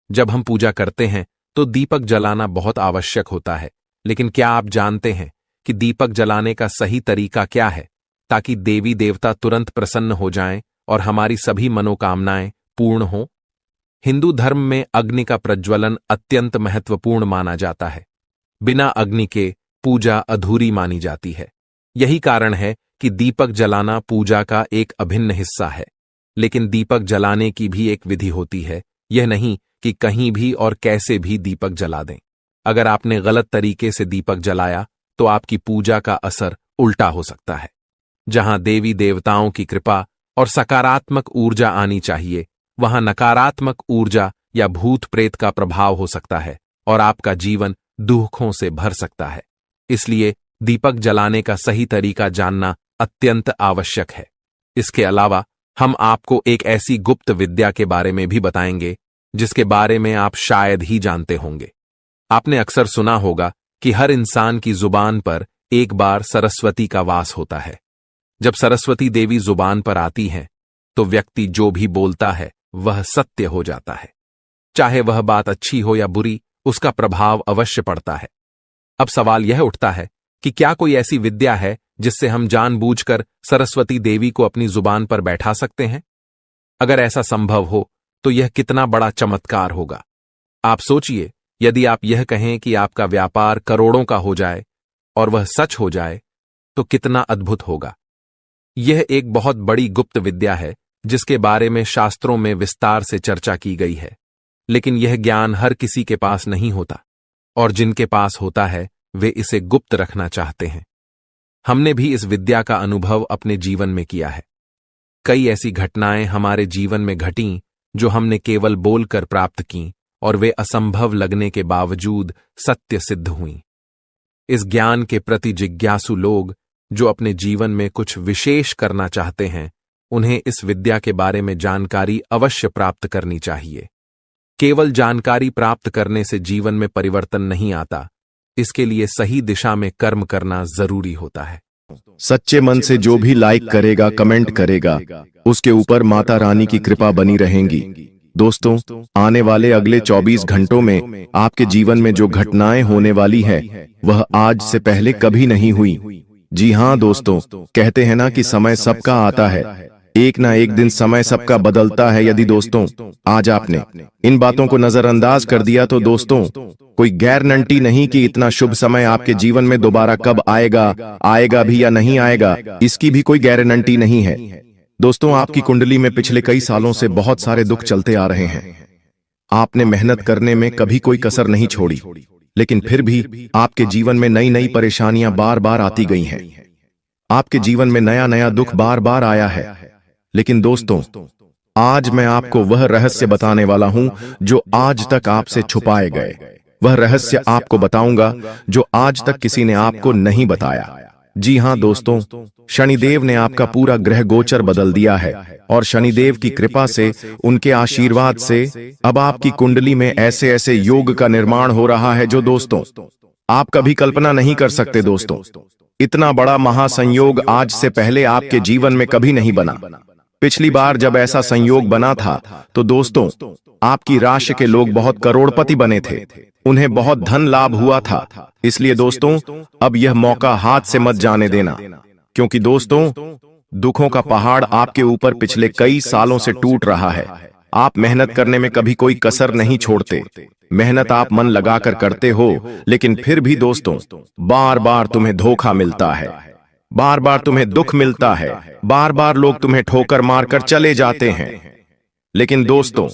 जब हम पूजा करते हैं तो दीपक जलाना बहुत आवश्यक होता है, लेकिन क्या आप जानते हैं कि दीपक जलाने का सही तरीका क्या है, ताकि देवी देवता तुरंत प्रसन्न हो जाएं और हमारी सभी मनोकामनाएं पूर्ण हों? हिंदू धर्म में अग्नि का प्रज्वलन अत्यंत महत्वपूर्ण माना जाता है। बिना अग्नि के पूजा अधूरी मानी जाती है। यही कारण है कि दीपक जलाना पूजा का एक अभिन्न हिस्सा है। लेकिन दीपक जलाने की भी एक विधि होती है, यह नहीं कि कहीं भी और कैसे भी दीपक जला दें। अगर आपने गलत तरीके से दीपक जलाया तो आपकी पूजा का असर उल्टा हो सकता है। जहां देवी देवताओं की कृपा और सकारात्मक ऊर्जा आनी चाहिए, वहां नकारात्मक ऊर्जा या भूत प्रेत का प्रभाव हो सकता है और आपका जीवन दुखों से भर सकता है। इसलिए दीपक जलाने का सही तरीका जानना अत्यंत आवश्यक है। इसके अलावा हम आपको एक ऐसी गुप्त विद्या के बारे में भी बताएंगे जिसके बारे में आप शायद ही जानते होंगे। आपने अक्सर सुना होगा कि हर इंसान की जुबान पर एक बार सरस्वती का वास होता है। जब सरस्वती देवी जुबान पर आती हैं, तो व्यक्ति जो भी बोलता है वह सत्य हो जाता है। चाहे वह बात अच्छी हो या बुरी, उसका प्रभाव अवश्य पड़ता है। अब सवाल यह उठता है कि क्या कोई ऐसी विद्या है जिससे हम जानबूझकर सरस्वती देवी को अपनी जुबान पर बैठा सकते हैं? अगर ऐसा संभव हो तो यह कितना बड़ा चमत्कार होगा। आप सोचिए, यदि आप यह कहें कि आपका व्यापार करोड़ों का हो जाए और वह सच हो जाए, तो कितना अद्भुत होगा। यह एक बहुत बड़ी गुप्त विद्या है जिसके बारे में शास्त्रों में विस्तार से चर्चा की गई है। लेकिन यह ज्ञान हर किसी के पास नहीं होता, और जिनके पास होता है वे इसे गुप्त रखना चाहते हैं। हमने भी इस विद्या का अनुभव अपने जीवन में किया है। कई ऐसी घटनाएं हमारे जीवन में घटीं जो हमने केवल बोलकर प्राप्त की, और वे असंभव लगने के बावजूद सत्य सिद्ध हुईं। इस ज्ञान के प्रति जिज्ञासु लोग जो अपने जीवन में कुछ विशेष करना चाहते हैं, उन्हें इस विद्या के बारे में जानकारी अवश्य प्राप्त करनी चाहिए। केवल जानकारी प्राप्त करने से जीवन में परिवर्तन नहीं आता, इसके लिए सही दिशा में कर्म करना जरूरी होता है। सच्चे मन से जो भी लाइक करेगा, कमेंट करेगा, उसके ऊपर माता रानी की कृपा बनी रहेगी। दोस्तों, आने वाले अगले 24 घंटों में आपके जीवन में जो घटनाएं होने वाली है, वह आज से पहले कभी नहीं हुई। जी हां दोस्तों, कहते हैं ना कि समय सबका आता है, एक ना एक दिन समय सबका बदलता है। यदि दोस्तों आज आपने इन बातों को नजरअंदाज कर दिया तो दोस्तों कोई गारंटी नहीं कि इतना शुभ समय आपके जीवन में दोबारा कब आएगा भी या नहीं आएगा, इसकी भी कोई गारंटी नहीं है। दोस्तों, आपकी कुंडली में पिछले कई सालों से बहुत सारे दुख चलते आ रहे हैं। आपने मेहनत करने में कभी कोई कसर नहीं छोड़ी, लेकिन फिर भी आपके जीवन में नई नई परेशानियां बार बार आती गई हैं। आपके जीवन में नया नया दुख बार बार आया है। लेकिन दोस्तों, आज मैं आपको वह रहस्य बताने वाला हूं जो आज तक आपसे छुपाए गए। वह रहस्य आपको बताऊंगा जो आज तक किसी ने आपको नहीं बताया। जी हां दोस्तों, शनिदेव ने आपका पूरा ग्रह गोचर बदल दिया है, और शनिदेव की कृपा से, उनके आशीर्वाद से अब आपकी कुंडली में ऐसे ऐसे योग का निर्माण हो रहा है जो दोस्तों आप कभी कल्पना नहीं कर सकते। दोस्तों, इतना बड़ा महासंयोग आज से पहले आपके जीवन में कभी नहीं बना। पिछली बार जब ऐसा संयोग बना था तो दोस्तों आपकी राशि के लोग बहुत करोड़पति बने थे, उन्हें बहुत धन लाभ हुआ था। इसलिए दोस्तों अब यह मौका हाथ से मत जाने देना, क्योंकि दोस्तों दुखों का पहाड़ आपके ऊपर पिछले कई सालों से टूट रहा है। आप मेहनत करने में कभी कोई कसर नहीं छोड़ते, मेहनत आप मन लगाकर करते हो, लेकिन फिर भी दोस्तों बार बार तुम्हें धोखा मिलता है, बार बार तुम्हें दुख मिलता है, बार बार लोग तुम्हें ठोकर मारकर चले जाते हैं। लेकिन दोस्तों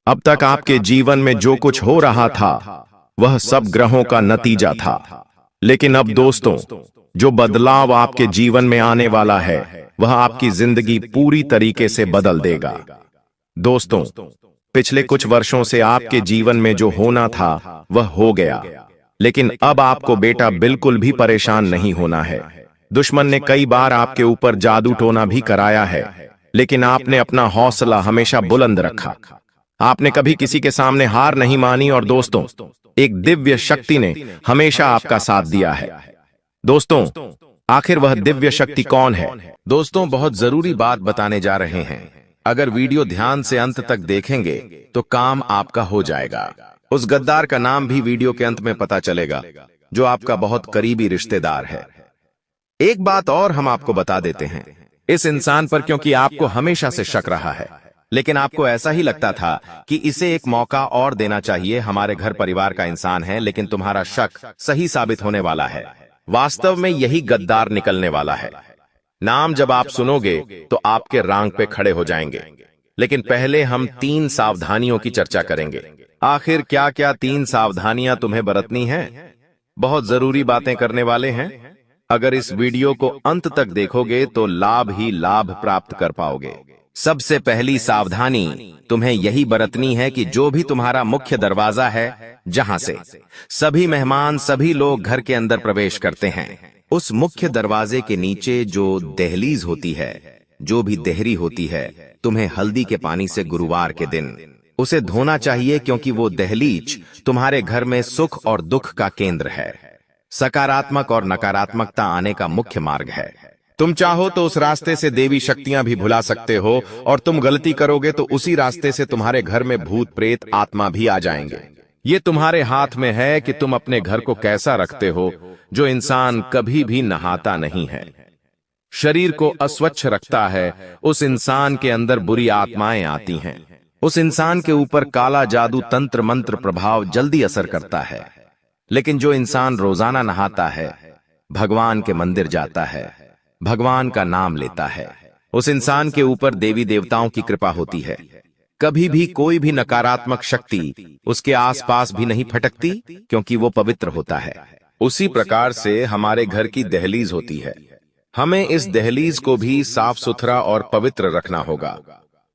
अब तक आपके जीवन में जो कुछ हो रहा था वह सब ग्रहों का नतीजा था। लेकिन अब दोस्तों जो बदलाव आपके जीवन में आने वाला है वह आपकी जिंदगी पूरी तरीके से बदल देगा। दोस्तों पिछले कुछ वर्षों से आपके जीवन में जो होना था वह हो गया। लेकिन अब आपको बेटा बिल्कुल भी परेशान नहीं होना है। दुश्मन ने कई बार आपके ऊपर जादू टोना भी कराया है, लेकिन आपने अपना हौसला हमेशा बुलंद रखा। आपने कभी किसी के सामने हार नहीं मानी और दोस्तों, एक दिव्य शक्ति ने हमेशा आपका साथ दिया है। दोस्तों, आखिर वह दिव्य शक्ति कौन है? दोस्तों, बहुत जरूरी बात बताने जा रहे हैं। अगर वीडियो ध्यान से अंत तक देखेंगे तो काम आपका हो जाएगा। उस गद्दार का नाम भी वीडियो के अंत में पता चलेगा, जो आपका बहुत करीबी रिश्तेदार है। एक बात और हम आपको बता देते हैं इस इंसान पर, क्योंकि आपको हमेशा से शक रहा है, लेकिन आपको ऐसा ही लगता था कि इसे एक मौका और देना चाहिए। हमारे घर परिवार का इंसान है, लेकिन तुम्हारा शक सही साबित होने वाला है। वास्तव में यही गद्दार निकलने वाला है। नाम जब आप सुनोगे तो आपके रांग पे खड़े हो जाएंगे। लेकिन पहले हम 3 सावधानियों की चर्चा करेंगे। आखिर क्या क्या 3 सावधानियां तुम्हें बरतनी हैं? बहुत जरूरी बातें करने वाले हैं। अगर इस वीडियो को अंत तक देखोगे तो लाभ ही लाभ प्राप्त कर पाओगे। सबसे पहली सावधानी तुम्हें यही बरतनी है कि जो भी तुम्हारा मुख्य दरवाजा है, जहां से सभी मेहमान, सभी लोग घर के अंदर प्रवेश करते हैं, उस मुख्य दरवाजे के नीचे जो दहलीज होती है, जो भी देहरी होती है, तुम्हें हल्दी के पानी से गुरुवार के दिन उसे धोना चाहिए, क्योंकि वो दहलीज तुम्हारे घर में सुख और दुख का केंद्र है। सकारात्मक और नकारात्मकता आने का मुख्य मार्ग है। तुम चाहो तो उस रास्ते से देवी शक्तियां भी भुला सकते हो, और तुम गलती करोगे तो उसी रास्ते से तुम्हारे घर में भूत प्रेत आत्मा भी आ जाएंगे। ये तुम्हारे हाथ में है कि तुम अपने घर को कैसा रखते हो। जो इंसान कभी भी नहाता नहीं है, शरीर को अस्वच्छ रखता है, उस इंसान के अंदर बुरी आत्माएं आती हैं। उस इंसान के ऊपर काला जादू, तंत्र मंत्र प्रभाव जल्दी असर करता है। लेकिन जो इंसान रोजाना नहाता है, भगवान के मंदिर जाता है, भगवान का नाम लेता है, उस इंसान के ऊपर देवी देवताओं की कृपा होती है। कभी भी कोई भी नकारात्मक शक्ति उसके आसपास भी नहीं फटकती, क्योंकि वो पवित्र होता है। उसी प्रकार से हमारे घर की दहलीज होती है। हमें इस दहलीज को भी साफ सुथरा और पवित्र रखना होगा।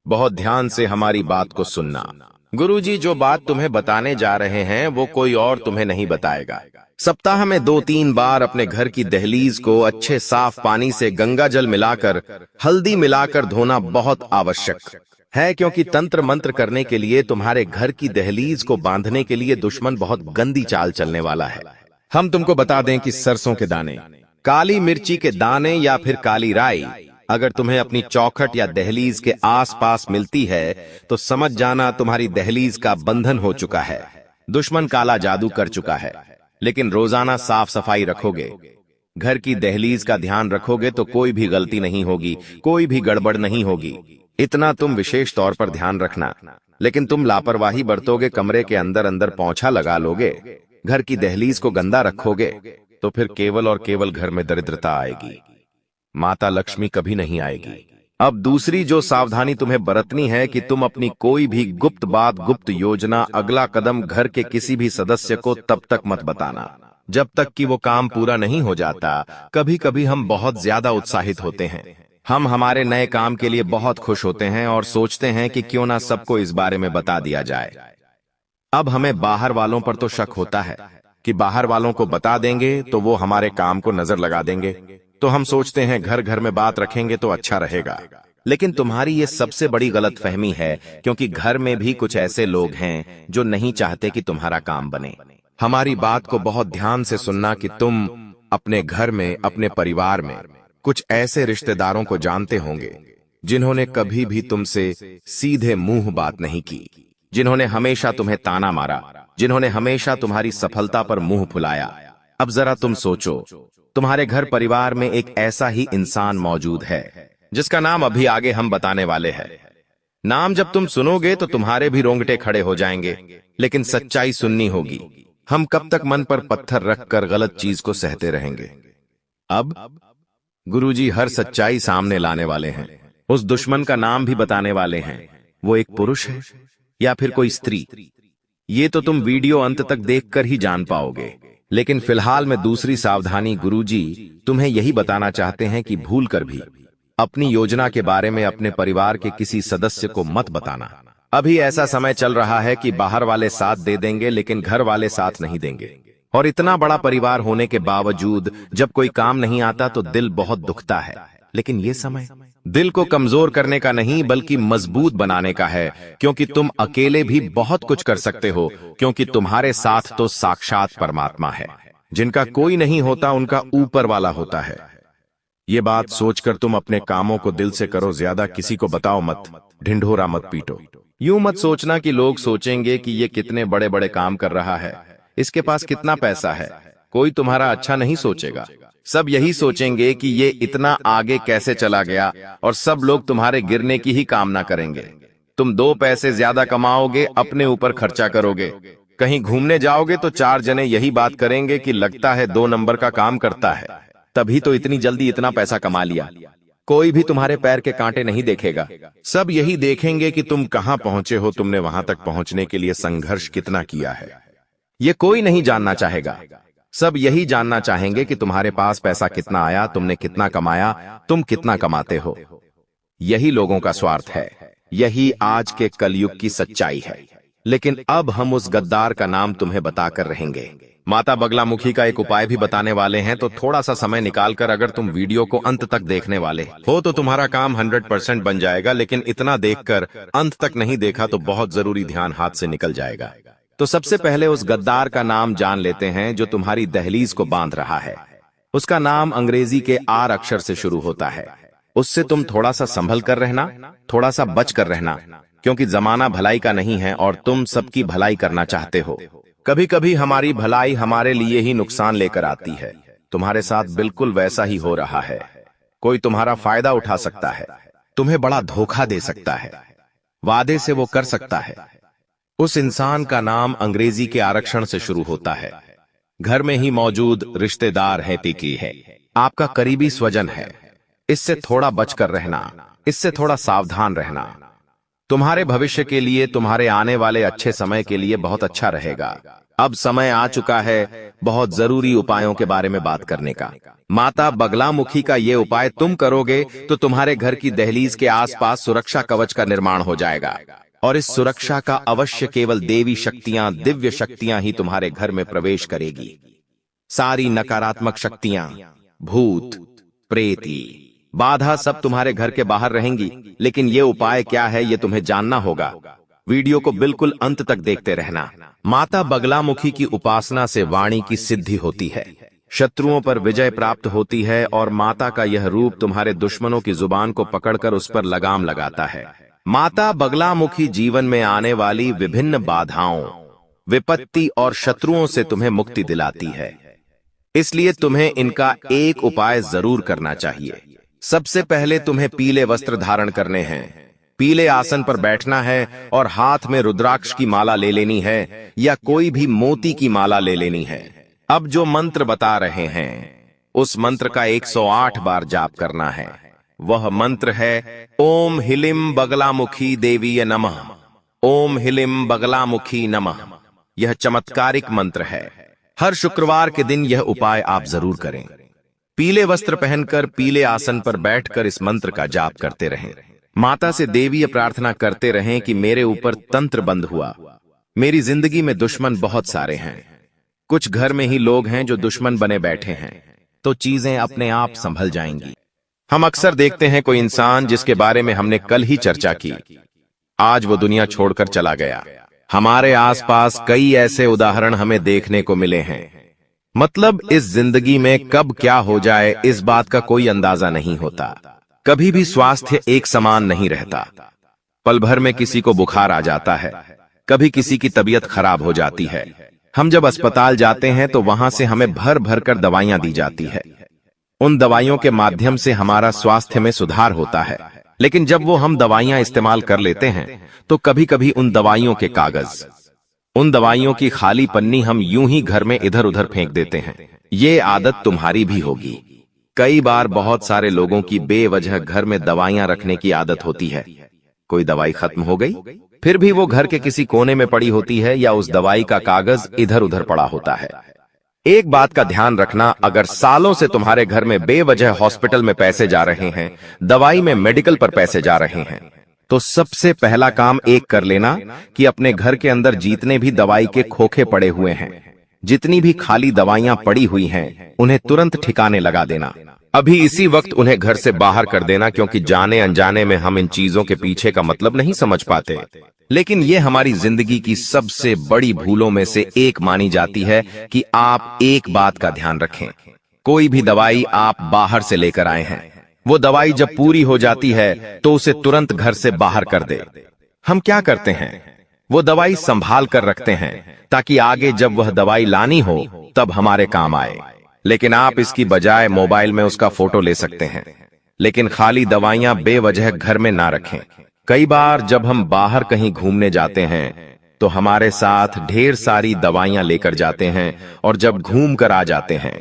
बहुत ध्यान से हमारी बात को सुनना। गुरुजी जो बात तुम्हें बताने जा रहे हैं वो कोई और तुम्हें नहीं बताएगा। सप्ताह में 2-3 बार अपने घर की दहलीज को अच्छे साफ पानी से गंगा जल मिलाकर, हल्दी मिलाकर धोना बहुत आवश्यक है, क्योंकि तंत्र मंत्र करने के लिए, तुम्हारे घर की दहलीज को बांधने के लिए दुश्मन बहुत गंदी चाल चलने वाला है। हम तुमको बता दें कि सरसों के दाने, काली मिर्ची के दाने या फिर काली राई अगर तुम्हें अपनी चौखट या दहलीज के आसपास मिलती है तो समझ जाना तुम्हारी दहलीज का बंधन हो चुका है। दुश्मन काला जादू कर चुका है। लेकिन रोजाना साफ सफाई रखोगे, घर की दहलीज का ध्यान रखोगे तो कोई भी गलती नहीं होगी, कोई भी गड़बड़ नहीं होगी। इतना तुम विशेष तौर पर ध्यान रखना। लेकिन तुम लापरवाही बरतोगे, कमरे के अंदर अंदर पोंछा लगा लोगे, घर की दहलीज को गंदा रखोगे, तो फिर केवल और केवल घर में दरिद्रता आएगी, माता लक्ष्मी कभी नहीं आएगी। अब दूसरी जो सावधानी तुम्हें बरतनी है कि तुम अपनी कोई भी गुप्त बात, गुप्त योजना, अगला कदम घर के किसी भी सदस्य को तब तक मत बताना जब तक कि वो काम पूरा नहीं हो जाता। कभी कभी हम बहुत ज्यादा उत्साहित होते हैं, हम हमारे नए काम के लिए बहुत खुश होते हैं और सोचते हैं कि क्यों ना सबको इस बारे में बता दिया जाए। अब हमें बाहर वालों पर तो शक होता है कि बाहर वालों को बता देंगे तो वो हमारे काम को नजर लगा देंगे, तो हम सोचते हैं घर घर में बात रखेंगे तो अच्छा रहेगा। लेकिन तुम्हारी ये सबसे बड़ी गलतफहमी है, क्योंकि घर में भी कुछ ऐसे लोग हैं जो नहीं चाहते कि तुम्हारा काम बने। हमारी बात को बहुत ध्यान से सुनना कि तुम अपने घर में, अपने परिवार में कुछ ऐसे रिश्तेदारों को जानते होंगे जिन्होंने कभी भी तुमसे सीधे मुंह बात नहीं की, जिन्होंने हमेशा तुम्हें ताना मारा, जिन्होंने हमेशा तुम्हारी सफलता पर मुंह फुलाया। अब जरा तुम सोचो, तुम्हारे घर परिवार में एक ऐसा ही इंसान मौजूद है जिसका नाम अभी आगे हम बताने वाले हैं। नाम जब तुम सुनोगे तो तुम्हारे भी रोंगटे खड़े हो जाएंगे, लेकिन सच्चाई सुननी होगी। हम कब तक मन पर पत्थर रखकर गलत चीज को सहते रहेंगे? अब गुरुजी हर सच्चाई सामने लाने वाले हैं। उस दुश्मन का नाम भी बताने वाले हैं। वो एक पुरुष है या फिर कोई स्त्री, ये तो तुम वीडियो अंत तक देखकर ही जान पाओगे। लेकिन फिलहाल में दूसरी सावधानी गुरुजी तुम्हें यही बताना चाहते हैं कि भूलकर भी अपनी योजना के बारे में अपने परिवार के किसी सदस्य को मत बताना। अभी ऐसा समय चल रहा है कि बाहर वाले साथ दे देंगे, लेकिन घर वाले साथ नहीं देंगे। और इतना बड़ा परिवार होने के बावजूद जब कोई काम नहीं आता तो दिल बहुत दुखता है। लेकिन ये समय दिल को कमजोर करने का नहीं बल्कि मजबूत बनाने का है, क्योंकि तुम अकेले भी बहुत कुछ कर सकते हो, क्योंकि तुम्हारे साथ तो साक्षात परमात्मा है। जिनका कोई नहीं होता उनका ऊपर वाला होता है। ये बात सोचकर तुम अपने कामों को दिल से करो, ज्यादा किसी को बताओ मत, ढिंढोरा मत पीटो। यूं मत सोचना कि लोग सोचेंगे कि ये कितने बड़े बड़े काम कर रहा है, इसके पास कितना पैसा है। कोई तुम्हारा अच्छा नहीं सोचेगा, सब यही सोचेंगे कि ये इतना आगे कैसे चला गया, और सब लोग तुम्हारे गिरने की ही कामना करेंगे। तुम 2 पैसे ज्यादा कमाओगे, अपने ऊपर खर्चा करोगे, कहीं घूमने जाओगे तो 4 जने यही बात करेंगे कि लगता है 2 नंबर का काम करता है, तभी तो इतनी जल्दी इतना पैसा कमा लिया। कोई भी तुम्हारे पैर के कांटे नहीं देखेगा, सब यही देखेंगे कि तुम कहां पहुंचे हो, तुमने वहां तक पहुंचने के लिए संघर्ष कितना किया है। ये कोई नहीं जानना चाहेगा, सब यही जानना चाहेंगे कि तुम्हारे पास पैसा कितना आया, तुमने कितना कमाया, तुम कितना कमाते हो। यही लोगों का स्वार्थ है, यही आज के कलयुग की सच्चाई है। लेकिन अब हम उस गद्दार का नाम तुम्हें बताकर रहेंगे। माता बगलामुखी का एक उपाय भी बताने वाले हैं, तो थोड़ा सा समय निकालकर अगर तुम वीडियो को अंत तक देखने वाले हो तो तुम्हारा काम 100% बन जाएगा। लेकिन इतना देखकर अंत तक नहीं देखा तो बहुत जरूरी ध्यान हाथ से निकल जाएगा। तो सबसे पहले उस गद्दार का नाम जान लेते हैं जो तुम्हारी दहलीज को बांध रहा है। उसका नाम अंग्रेजी के आर अक्षर से शुरू होता है। उससे तुम थोड़ा सा संभल कर रहना, थोड़ा सा बच कर रहना, क्योंकि जमाना भलाई का नहीं है और तुम सबकी भलाई करना चाहते हो। कभी कभी हमारी भलाई हमारे लिए ही नुकसान लेकर आती है। तुम्हारे साथ बिल्कुल वैसा ही हो रहा है। कोई तुम्हारा फायदा उठा सकता है, तुम्हें बड़ा धोखा दे सकता है, वादे से वो कर सकता है। उस इंसान का नाम अंग्रेजी के आरक्षण से शुरू होता है। घर में ही मौजूद रिश्तेदार है, टिकी है, आपका करीबी स्वजन है। इससे थोड़ा बचकर रहना, इससे थोड़ा सावधान रहना। तुम्हारे भविष्य के लिए, तुम्हारे आने वाले अच्छे समय के लिए बहुत अच्छा रहेगा। अब समय आ चुका है बहुत जरूरी उपायों के बारे में बात करने का। माता बगलामुखी का ये उपाय तुम करोगे तो तुम्हारे घर की दहलीज के आसपास सुरक्षा कवच का निर्माण हो जाएगा, और इस सुरक्षा का अवश्य केवल देवी शक्तियां, दिव्य शक्तियां ही तुम्हारे घर में प्रवेश करेगी। सारी नकारात्मक शक्तियां, भूत, प्रेती, बाधा सब तुम्हारे घर के बाहर रहेंगी। लेकिन ये उपाय क्या है ये तुम्हें जानना होगा। वीडियो को बिल्कुल अंत तक देखते रहना। माता बगलामुखी की उपासना से वाणी की सिद्धि होती है, शत्रुओं पर विजय प्राप्त होती है, और माता का यह रूप तुम्हारे दुश्मनों की जुबान को पकड़कर उस पर लगाम लगाता है। माता बगलामुखी जीवन में आने वाली विभिन्न बाधाओं, विपत्ति और शत्रुओं से तुम्हें मुक्ति दिलाती है। इसलिए तुम्हें इनका एक उपाय जरूर करना चाहिए। सबसे पहले तुम्हें पीले वस्त्र धारण करने हैं, पीले आसन पर बैठना है और हाथ में रुद्राक्ष की माला ले लेनी है या कोई भी मोती की माला ले लेनी है। अब जो मंत्र बता रहे हैं उस मंत्र का 108 बार जाप करना है। वह मंत्र है ओम हिलिम बगलामुखी देवीय नमः, ओम हिलिम बगलामुखी नमः। यह चमत्कारिक मंत्र है। हर शुक्रवार के दिन यह उपाय आप जरूर करें। पीले वस्त्र पहनकर पीले आसन पर बैठकर इस मंत्र का जाप करते रहें। माता से देवीय प्रार्थना करते रहें कि मेरे ऊपर तंत्र बंद हुआ, मेरी जिंदगी में दुश्मन बहुत सारे हैं, कुछ घर में ही लोग हैं जो दुश्मन बने बैठे हैं, तो चीजें अपने आप संभल जाएंगी। हम अक्सर देखते हैं कोई इंसान जिसके बारे में हमने कल ही चर्चा की, आज वो दुनिया छोड़कर चला गया। हमारे आसपास कई ऐसे उदाहरण हमें देखने को मिले हैं। मतलब इस जिंदगी में कब क्या हो जाए इस बात का कोई अंदाजा नहीं होता। कभी भी स्वास्थ्य एक समान नहीं रहता। पल भर में किसी को बुखार आ जाता है, कभी किसी की तबीयत खराब हो जाती है। हम जब अस्पताल जाते हैं तो वहां से हमें भर भर कर दवाइयां दी जाती है। उन दवाइयों के माध्यम से हमारा स्वास्थ्य में सुधार होता है। लेकिन जब वो हम दवाइयां इस्तेमाल कर लेते हैं तो कभी कभी उन दवाइयों के कागज, उन दवाइयों की खाली पन्नी हम यूं ही घर में इधर उधर फेंक देते हैं। ये आदत तुम्हारी भी होगी। कई बार बहुत सारे लोगों की बेवजह घर में दवाइयां रखने की आदत होती है। कोई दवाई खत्म हो गई, फिर भी वो घर के किसी कोने में पड़ी होती है या उस दवाई का कागज इधर उधर पड़ा होता है। एक बात का ध्यान रखना, अगर सालों से तुम्हारे घर में बेवजह हॉस्पिटल में पैसे जा रहे हैं, दवाई में मेडिकल पर पैसे जा रहे हैं, तो सबसे पहला काम एक कर लेना कि अपने घर के अंदर जितने भी दवाई के खोखे पड़े हुए हैं जितनी भी खाली दवाइयां पड़ी हुई हैं, उन्हें तुरंत ठिकाने लगा देना। अभी इसी वक्त उन्हें घर से बाहर कर देना, क्योंकि जाने अनजाने में हम इन चीजों के पीछे का मतलब नहीं समझ पाते। लेकिन ये हमारी जिंदगी की सबसे बड़ी भूलों में से एक मानी जाती है कि आप एक बात का ध्यान रखें। कोई भी दवाई आप बाहर से लेकर आए हैं, वो दवाई जब पूरी हो जाती है तो उसे तुरंत घर से बाहर कर दे। हम क्या करते हैं, वो दवाई संभाल कर रखते हैं ताकि आगे जब वह दवाई लानी हो तब हमारे काम आए। लेकिन आप इसकी बजाय मोबाइल में उसका फोटो ले सकते हैं। लेकिन खाली दवाइयां बेवजह घर में ना रखें। कई बार जब हम बाहर कहीं घूमने जाते हैं तो हमारे साथ ढेर सारी दवाइयां लेकर जाते हैं, और जब घूम कर आ जाते हैं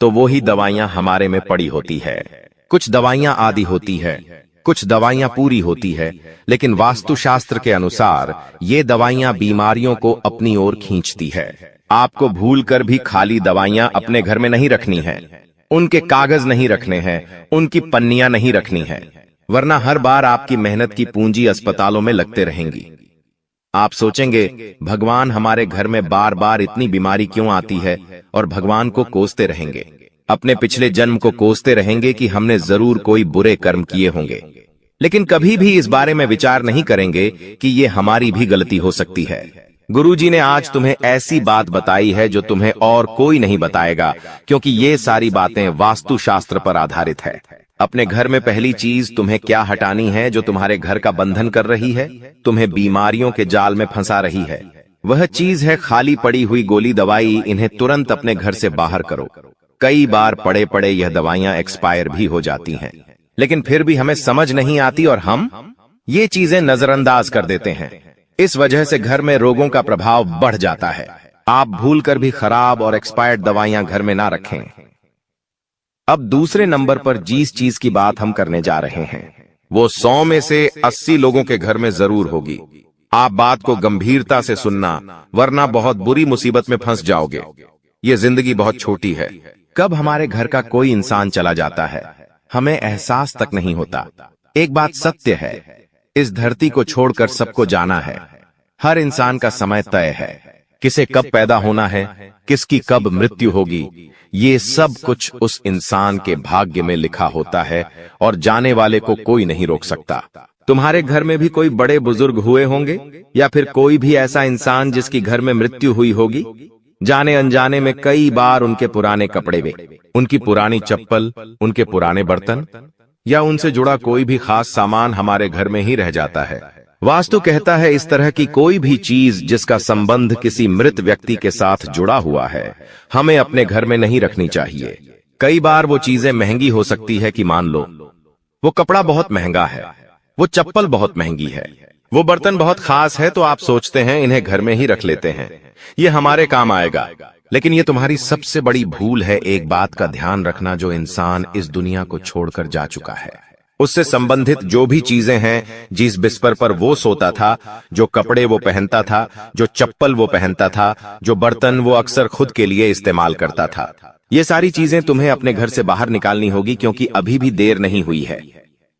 तो वो ही दवाइयां हमारे में पड़ी होती है। कुछ दवाइयां आधी होती है, कुछ दवाइयां पूरी होती है, लेकिन वास्तुशास्त्र के अनुसार ये दवाइयां बीमारियों को अपनी ओर खींचती है। आपको भूलकर भी खाली दवाइयां अपने घर में नहीं रखनी है, उनके कागज नहीं रखने हैं, उनकी पन्नियां नहीं रखनी है, वरना हर बार आपकी मेहनत की पूंजी अस्पतालों में लगते रहेंगी। आप सोचेंगे भगवान हमारे घर में बार बार इतनी बीमारी क्यों आती है, और भगवान को कोसते रहेंगे, अपने पिछले जन्म को कोसते रहेंगे कि हमने जरूर कोई बुरे कर्म किए होंगे। लेकिन कभी भी इस बारे में विचार नहीं करेंगे कि ये हमारी भी गलती हो सकती है। गुरुजी ने आज तुम्हें ऐसी बात बताई है जो तुम्हें और कोई नहीं बताएगा, क्योंकि ये सारी बातें वास्तुशास्त्र पर आधारित है। अपने घर में पहली चीज तुम्हें क्या हटानी है जो तुम्हारे घर का बंधन कर रही है, तुम्हें बीमारियों के जाल में फंसा रही है। वह चीज है खाली पड़ी हुई गोली दवाई। इन्हें तुरंत अपने घर से बाहर करो। कई बार पड़े पड़े यह दवाइयां एक्सपायर भी हो जाती हैं, लेकिन फिर भी हमें समझ नहीं आती और हम ये चीजें नजरअंदाज कर देते हैं। इस वजह से घर में रोगों का प्रभाव बढ़ जाता है। आप भूलकर भी खराब और एक्सपायर्ड दवाइयां घर में ना रखें। अब दूसरे नंबर पर जिस चीज की बात हम करने जा रहे हैं, वो 100 में से 80 लोगों के घर में जरूर होगी। आप बात को गंभीरता से सुनना, वरना बहुत बुरी मुसीबत में फंस जाओगे। ये जिंदगी बहुत छोटी है। कब हमारे घर का कोई इंसान चला जाता है, हमें एहसास तक नहीं होता। एक बात सत्य है, इस धरती को छोड़कर सबको जाना है। हर इंसान का समय तय है। किसे कब पैदा होना है, किसकी कब मृत्यु होगी, ये सब कुछ उस इंसान के भाग्य में लिखा होता है, और जाने वाले को कोई नहीं रोक सकता। तुम्हारे घर में भी कोई बड़े बुजुर्ग हुए होंगे, या फिर कोई भी ऐसा इंसान जिसकी घर में मृत्यु हुई होगी। जाने अनजाने में कई बार उनके पुराने कपड़े वे, उनकी पुरानी चप्पल, उनके पुराने बर्तन या उनसे जुड़ा कोई भी खास सामान हमारे घर में ही रह जाता है। वास्तु कहता है इस तरह की कोई भी चीज जिसका संबंध किसी मृत व्यक्ति के साथ जुड़ा हुआ है, हमें अपने घर में नहीं रखनी चाहिए। कई बार वो चीजें महंगी हो सकती है कि मान लो वो कपड़ा बहुत महंगा है, वो चप्पल बहुत महंगी है, वो बर्तन बहुत खास है, तो आप सोचते हैं इन्हें घर में ही रख लेते हैं, ये हमारे काम आएगा। लेकिन ये तुम्हारी सबसे बड़ी भूल है। एक बात का ध्यान रखना, जो इंसान इस दुनिया को छोड़कर जा चुका है, उससे संबंधित जो भी चीजें हैं, जिस बिस्तर पर वो सोता था, जो कपड़े वो पहनता था, जो चप्पल वो पहनता था, जो बर्तन वो अक्सर खुद के लिए इस्तेमाल करता था, ये सारी चीजें तुम्हें अपने घर से बाहर निकालनी होगी, क्योंकि अभी भी देर नहीं हुई है।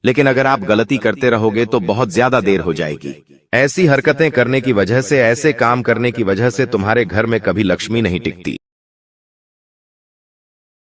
लेकिन अगर आप गलती करते रहोगे तो बहुत ज्यादा देर हो जाएगी। ऐसी हरकतें करने की वजह से, ऐसे काम करने की वजह से तुम्हारे घर में कभी लक्ष्मी नहीं टिकती।